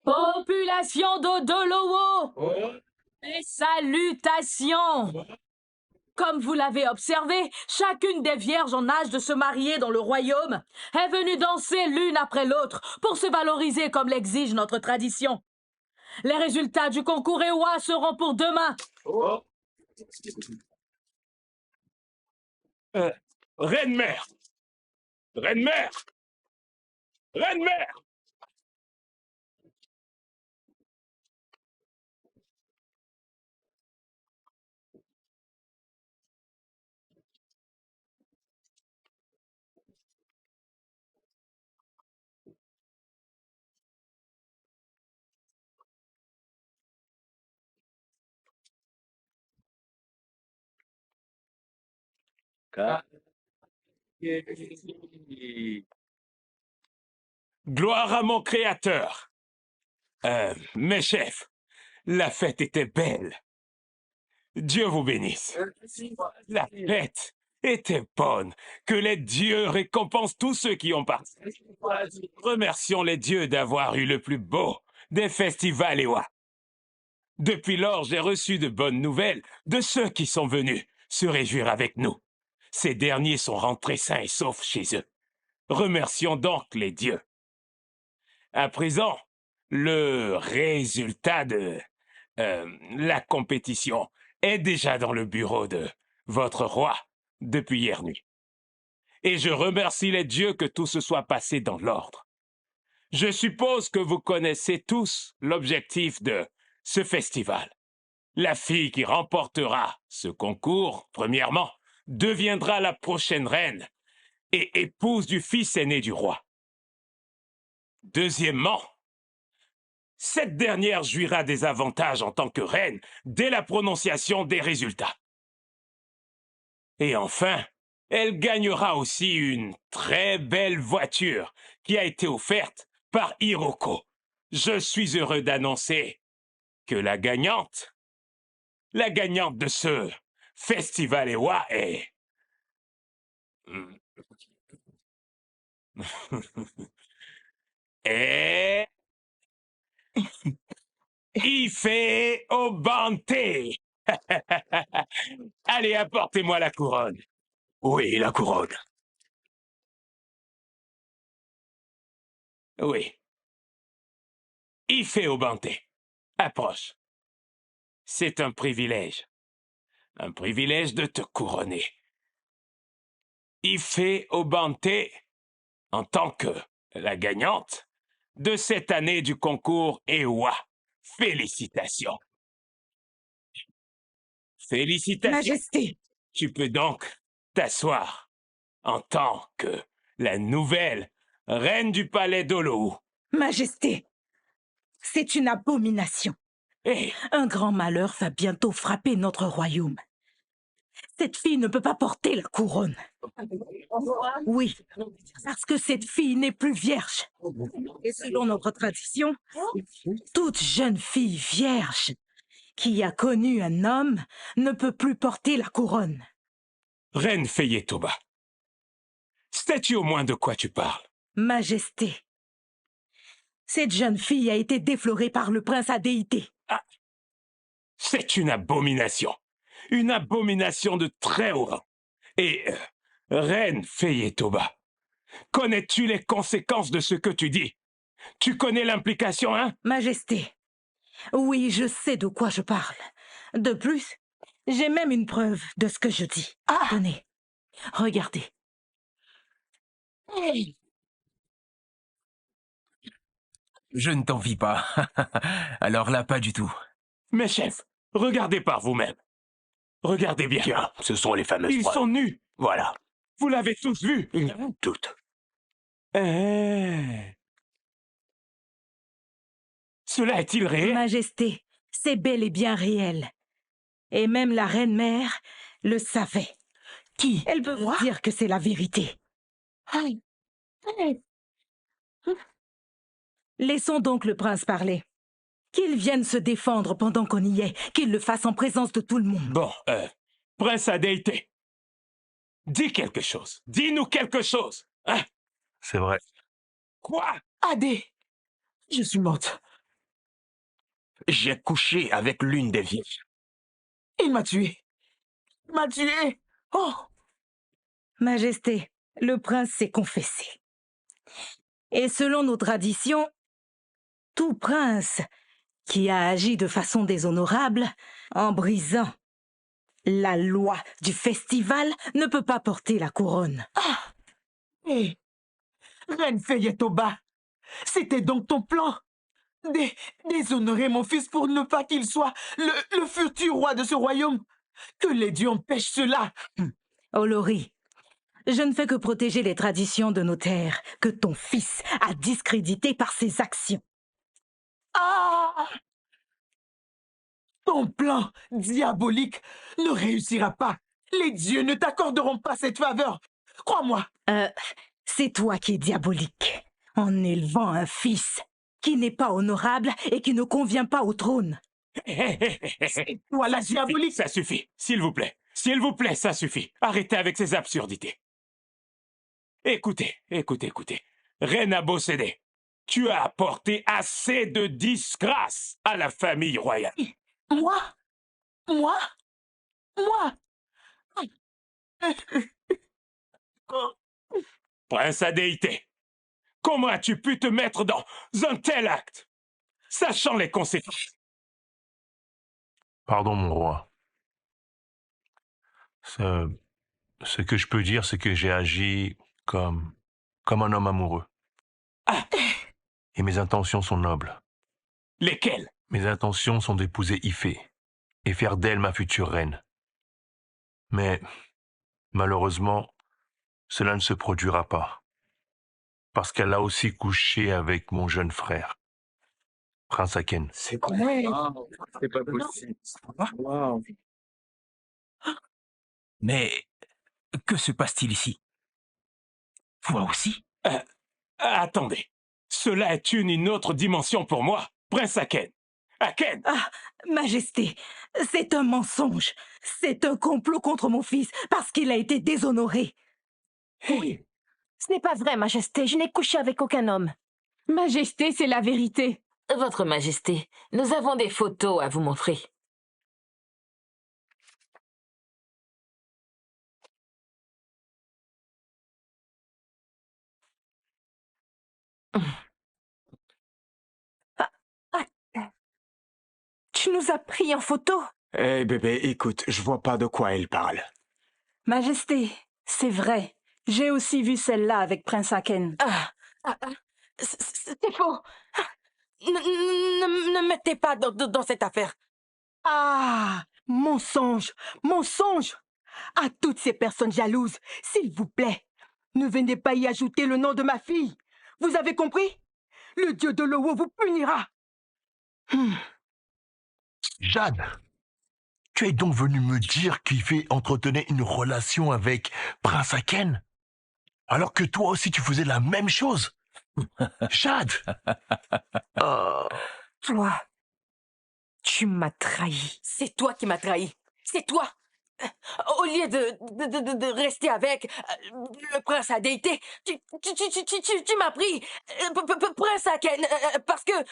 Population d'Odolowo, mes salutations. Comme vous l'avez observé, chacune des vierges en âge de se marier dans le royaume est venue danser l'une après l'autre pour se valoriser comme l'exige notre tradition. Les résultats du concours EWA seront pour demain. Reine-mère! Reine-mère! Reine-mère! Gloire à mon Créateur. Mes chefs, la fête était belle. Dieu vous bénisse. La fête était bonne. Que les dieux récompensent tous ceux qui ont participé. Remercions les dieux d'avoir eu le plus beau des festivals EWA. Depuis lors, j'ai reçu de bonnes nouvelles de ceux qui sont venus se réjouir avec nous. Ces derniers sont rentrés sains et saufs chez eux. Remercions donc les dieux. À présent, le résultat de la compétition est déjà dans le bureau de votre roi depuis hier nuit. Et je remercie les dieux que tout se soit passé dans l'ordre. Je suppose que vous connaissez tous l'objectif de ce festival. La fille qui remportera ce concours, premièrement, deviendra la prochaine reine et épouse du fils aîné du roi. Deuxièmement, cette dernière jouira des avantages en tant que reine dès la prononciation des résultats. Et enfin, elle gagnera aussi une très belle voiture qui a été offerte par Hiroko. Je suis heureux d'annoncer que la gagnante de ce festival EWA est... est... Ife Obante. Allez, apportez-moi la couronne. Oui, la couronne. Oui. Ife Obante. Approche. C'est un privilège. Un privilège de te couronner. Ife Obante, en tant que la gagnante de cette année du concours EWA. Félicitations. Félicitations. Majesté. Tu peux donc t'asseoir en tant que la nouvelle reine du palais d'Olo. Majesté, c'est une abomination. Un grand malheur va bientôt frapper notre royaume. Cette fille ne peut pas porter la couronne. Oui, parce que cette fille n'est plus vierge. Et selon notre tradition, toute jeune fille vierge qui a connu un homme ne peut plus porter la couronne. Reine Feyetoba, sais-tu au moins de quoi tu parles? Majesté, cette jeune fille a été déflorée par le prince Adéité. Ah, c'est une abomination de très haut rang. Et, Reine Feyetoba, connais-tu les conséquences de ce que tu dis? Tu connais l'implication, hein? Majesté, oui, je sais de quoi je parle. De plus, j'ai même une preuve de ce que je dis. Tenez, regardez. Je ne t'envie pas. Alors là, pas du tout. Mes chefs, regardez par vous-même. Regardez bien. Tiens, ce sont les fameuses Ils preuves. sont nus. Voilà. Vous l'avez tous vu. Toutes. Cela est-il réel? Majesté, c'est bel et bien réel. Et même la reine-mère le savait. Qui? Elle peut vous dire que c'est la vérité. Laissons donc le prince parler. Qu'il vienne se défendre pendant qu'on y est, qu'il le fasse en présence de tout le monde. Bon, Prince Adéité, dis quelque chose. Dis-nous quelque chose. Hein? C'est vrai. Quoi? Adé, je suis morte. J'ai couché avec l'une des vierges. Il m'a tué. Il m'a tué. Oh! Majesté, le prince s'est confessé. Et selon nos traditions, tout prince qui a agi de façon déshonorable en brisant la loi du festival ne peut pas porter la couronne. Ah! Hé! Reine Feyetoba, c'était donc ton plan? Déshonorer mon fils pour ne pas qu'il soit le futur roi de ce royaume? Que les dieux empêchent cela! Olori, je ne fais que protéger les traditions de nos terres que ton fils a discréditées par ses actions. Ah! Ton plan diabolique ne réussira pas. Les dieux ne t'accorderont pas cette faveur. Crois-moi. C'est toi qui es diabolique, en élevant un fils qui n'est pas honorable et qui ne convient pas au trône. C'est toi la diabolique. Ça suffit, s'il vous plaît. S'il vous plaît, ça suffit. Arrêtez avec ces absurdités. Écoutez. Reine Abossédé, tu as apporté assez de disgrâce à la famille royale. Moi? Prince Adéité, comment as-tu pu te mettre dans un tel acte, sachant les conséquences? Pardon, mon roi. Ce que je peux dire, c'est que j'ai agi comme un homme amoureux. Ah. Et mes intentions sont nobles. Lesquelles? Mes intentions sont d'épouser Ifé et faire d'elle ma future reine. Mais, malheureusement, cela ne se produira pas. Parce qu'elle a aussi couché avec mon jeune frère, Prince Aken. C'est pas possible. Wow. Mais que se passe-t-il ici? Toi aussi? Attendez. Cela est une autre dimension pour moi, Prince Aken. Aken! Ah, Majesté, c'est un mensonge. C'est un complot contre mon fils parce qu'il a été déshonoré. Oui. Ce n'est pas vrai, Majesté. Je n'ai couché avec aucun homme. Majesté, c'est la vérité. Votre Majesté, nous avons des photos à vous montrer. Tu nous as pris en photo? Eh bébé, écoute, je vois pas de quoi elle parle. Majesté, c'est vrai. J'ai aussi vu celle-là avec Prince Aken. C'est faux. Ne mettez pas dans cette affaire. Ah, mensonge, mensonge! À toutes ces personnes jalouses, s'il vous plaît, ne venez pas y ajouter le nom de ma fille. Vous avez compris? Le dieu de Lowo vous punira. Jade, tu es donc venu me dire qu'Ifé entretenait une relation avec Prince Aken? Alors que toi aussi tu faisais la même chose? Jade! Toi, tu m'as trahi. C'est toi qui m'as trahi. C'est toi. Au lieu de rester avec le prince Adéité, tu m'as pris prince Aken parce que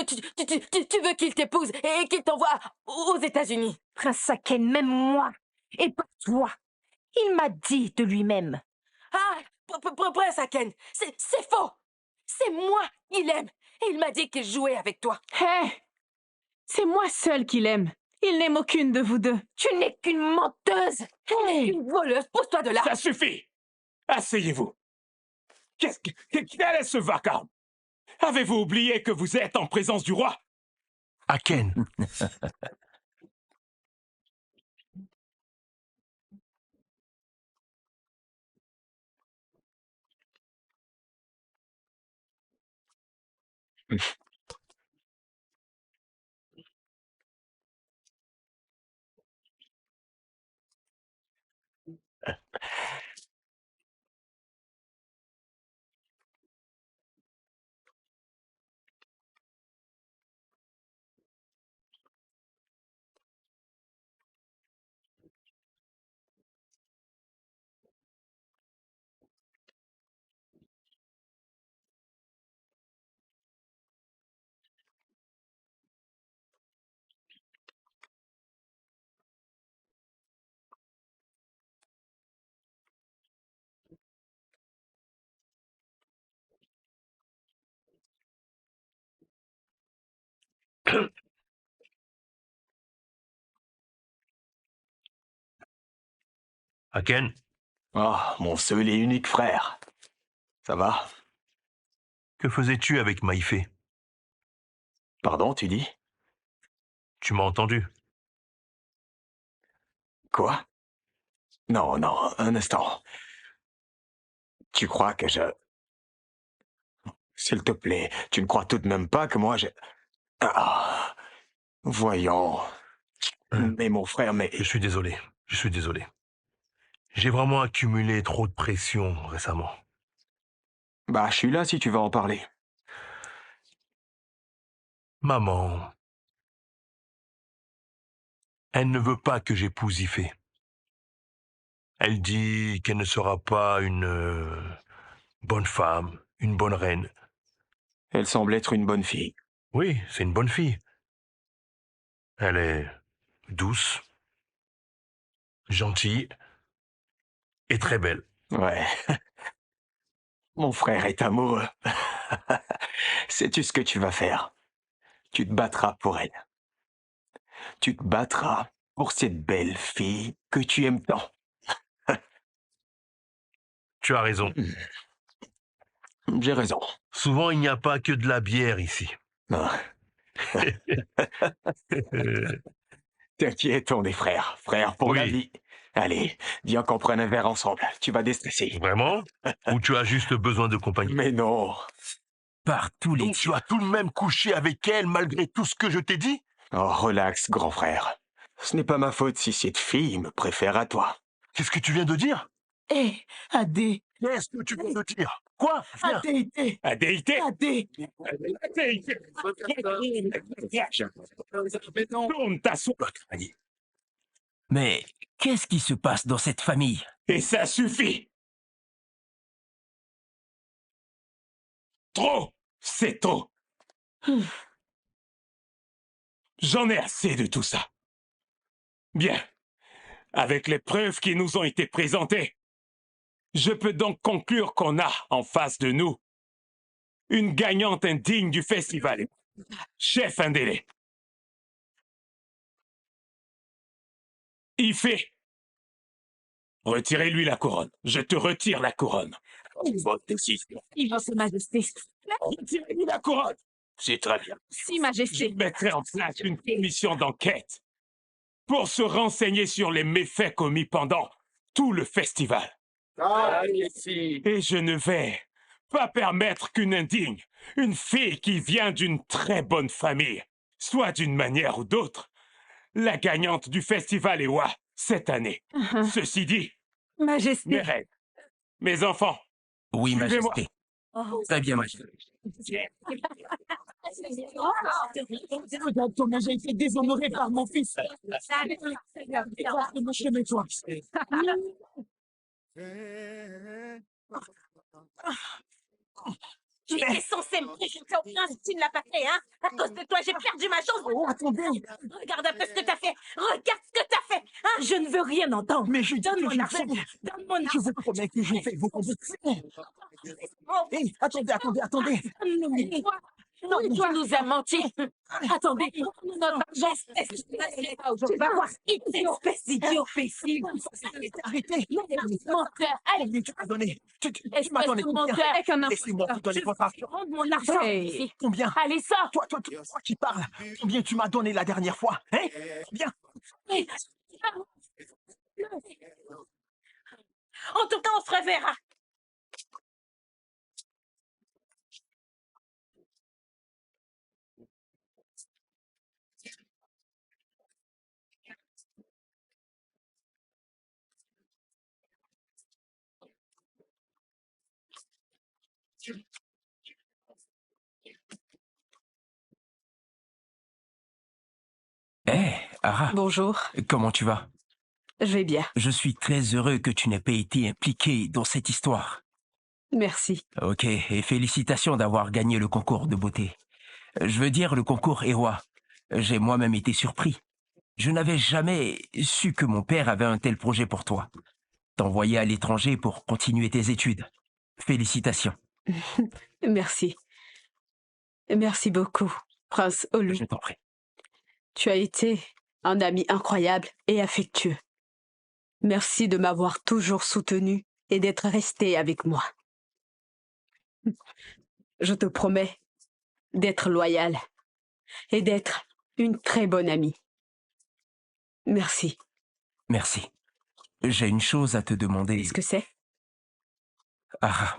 tu veux qu'il t'épouse et qu'il t'envoie aux États-Unis. Prince Aken, même moi, et pas toi. Il m'a dit de lui-même. Ah, prince Aken, c'est faux. C'est moi qu'il aime. Et il m'a dit qu'il jouait avec toi. Hé! C'est moi seule qui l'aime. Il n'aime aucune de vous deux. Tu n'es qu'une menteuse. Une voleuse. Pousse-toi de là. Ça suffit. Asseyez-vous. Quel est ce vacarme? Avez-vous oublié que vous êtes en présence du roi? Aken. Aken, Oh, mon seul et unique frère. Ça va? que faisais-tu avec Maïfé? Pardon, tu dis? Tu m'as entendu. Quoi? Non, non, un instant. Tu crois que je... S'il te plaît, tu ne crois tout de même pas que moi je... Ah, voyons. Mais mon frère, mais... Je suis désolé. Je suis désolé. J'ai vraiment accumulé trop de pression récemment. Bah, je suis là si tu veux en parler. Maman, elle ne veut pas que j'épouse Ifé. Elle dit qu'elle ne sera pas une bonne femme, une bonne reine. Elle semble être une bonne fille. Oui, c'est une bonne fille. Elle est douce, gentille et très belle. Ouais. Mon frère est amoureux. Sais-tu ce que tu vas faire? Tu te battras pour elle. Tu te battras pour cette belle fille que tu aimes tant. Tu as raison. J'ai raison. Souvent, il n'y a pas que de la bière ici. Non. T'inquiète, on est frères. Frères pour la vie. Allez, viens qu'on prenne un verre ensemble. Tu vas déstresser. Vraiment? Ou tu as juste besoin de compagnie? Mais non. Par tous les... Donc tu as tout de même couché avec elle malgré tout ce que je t'ai dit? Oh, relax, grand frère. Ce n'est pas ma faute si cette fille me préfère à toi. Qu'est-ce que tu viens de dire? Hé, Adé. Qu'est-ce que tu viens de dire? Quoi? Viens. Adé. Adéité? Adé. Adéité! Tourne ta soupe. Mais qu'est-ce qui se passe dans cette famille? Et ça suffit! Trop! C'est trop! J'en ai assez de tout ça. Bien. Avec les preuves qui nous ont été présentées, je peux donc conclure qu'on a en face de nous une gagnante indigne du festival. Chef Indélé. Ifé. Retirez-lui la couronne. Je te retire la couronne. Votre décision. Il va, Sa Majesté. Retirez-lui la couronne. C'est très bien. Si, Majesté. Je mettrai en place une commission d'enquête pour se renseigner sur les méfaits commis pendant tout le festival. Et je ne vais pas permettre qu'une indigne, une fille qui vient d'une très bonne famille, soit d'une manière ou d'autre, la gagnante du festival Ewa cette année. Ceci dit, Majesté. mes reines, mes enfants, Oui, suivez-moi. Majesté. Très bien, Majesté. Regarde comment j'ai été déshonoré par mon fils. Chemin-toi. Tu étais censé me préjuger au prince, tu ne l'as pas fait, hein? À cause de toi, j'ai perdu ma chance. Oh, attendez. Regarde un peu ce que t'as fait. Regarde ce que t'as fait, hein? Je ne veux rien entendre. Mais je dis Donne que mon je argent. fais. Donne mon Je argent. vous promets que je fais vos convictions. Hé, attendez. Non, tu nous as menti. Attendez, notre argent. Tu vas voir. Idiot, Arrêtez. menteur. Allez, Combien tu m'as donné? Tu espèce m'as donné de combien? menteur. Laissez-moi vous donner votre argent. Rends mon argent. Hey. Combien? Allez, sors. Toi qui parles. Combien tu m'as donné la dernière fois? Hein? Combien? En tout cas, on se reverra. Hé, Ara. Bonjour. Comment tu vas? Je vais bien. Je suis très heureux que tu n'aies pas été impliqué dans cette histoire. Merci. Ok, et félicitations d'avoir gagné le concours de beauté. Je veux dire le concours Ewa. J'ai moi-même été surpris. Je n'avais jamais su que mon père avait un tel projet pour toi. T'envoyer à l'étranger pour continuer tes études. Félicitations. Merci. Merci beaucoup. Prince Olu, Je t'en prie. tu as été un ami incroyable et affectueux. Merci de m'avoir toujours soutenu et d'être resté avec moi. Je te promets d'être loyale et d'être une très bonne amie. Merci. Merci. J'ai une chose à te demander. Qu'est-ce que c'est? Ah.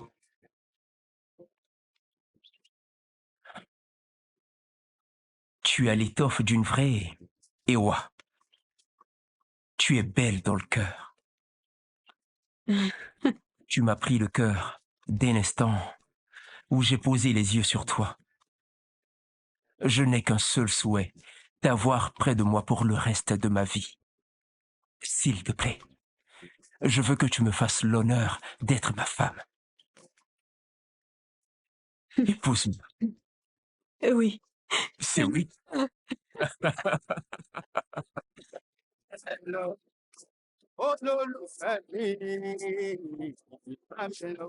Tu as l'étoffe d'une vraie Ewa. Tu es belle dans le cœur. Tu m'as pris le cœur dès l'instant où j'ai posé les yeux sur toi. Je n'ai qu'un seul souhait, t'avoir près de moi pour le reste de ma vie. S'il te plaît, je veux que tu me fasses l'honneur d'être ma femme. Épouse-moi. Oui. C'est oui. Olólùfẹ́ mi, bá mi lọ.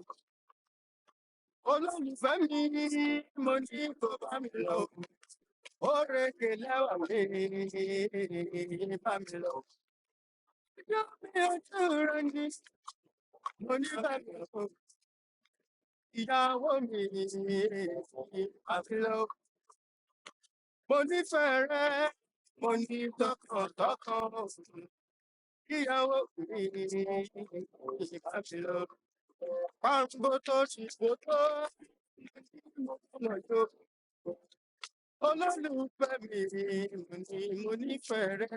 Olólùfẹ́ mi, mo ní kó bá mi lọ. Orékè lẹ́wà mi, bá mi lọ. Yóò mi ojú rẹ ní, mo ní bá mi lọ. Ìyàwó mi, bá mi lọ. Mo nífẹ̀ẹ́ rẹ, mo ní tọkàntọkàn. Ìyàwó mi, bá mi lọ. Pàǹgbò tó ti gbòtó, mo olólùfẹ́ mi, mo nífẹ̀ẹ́ rẹ.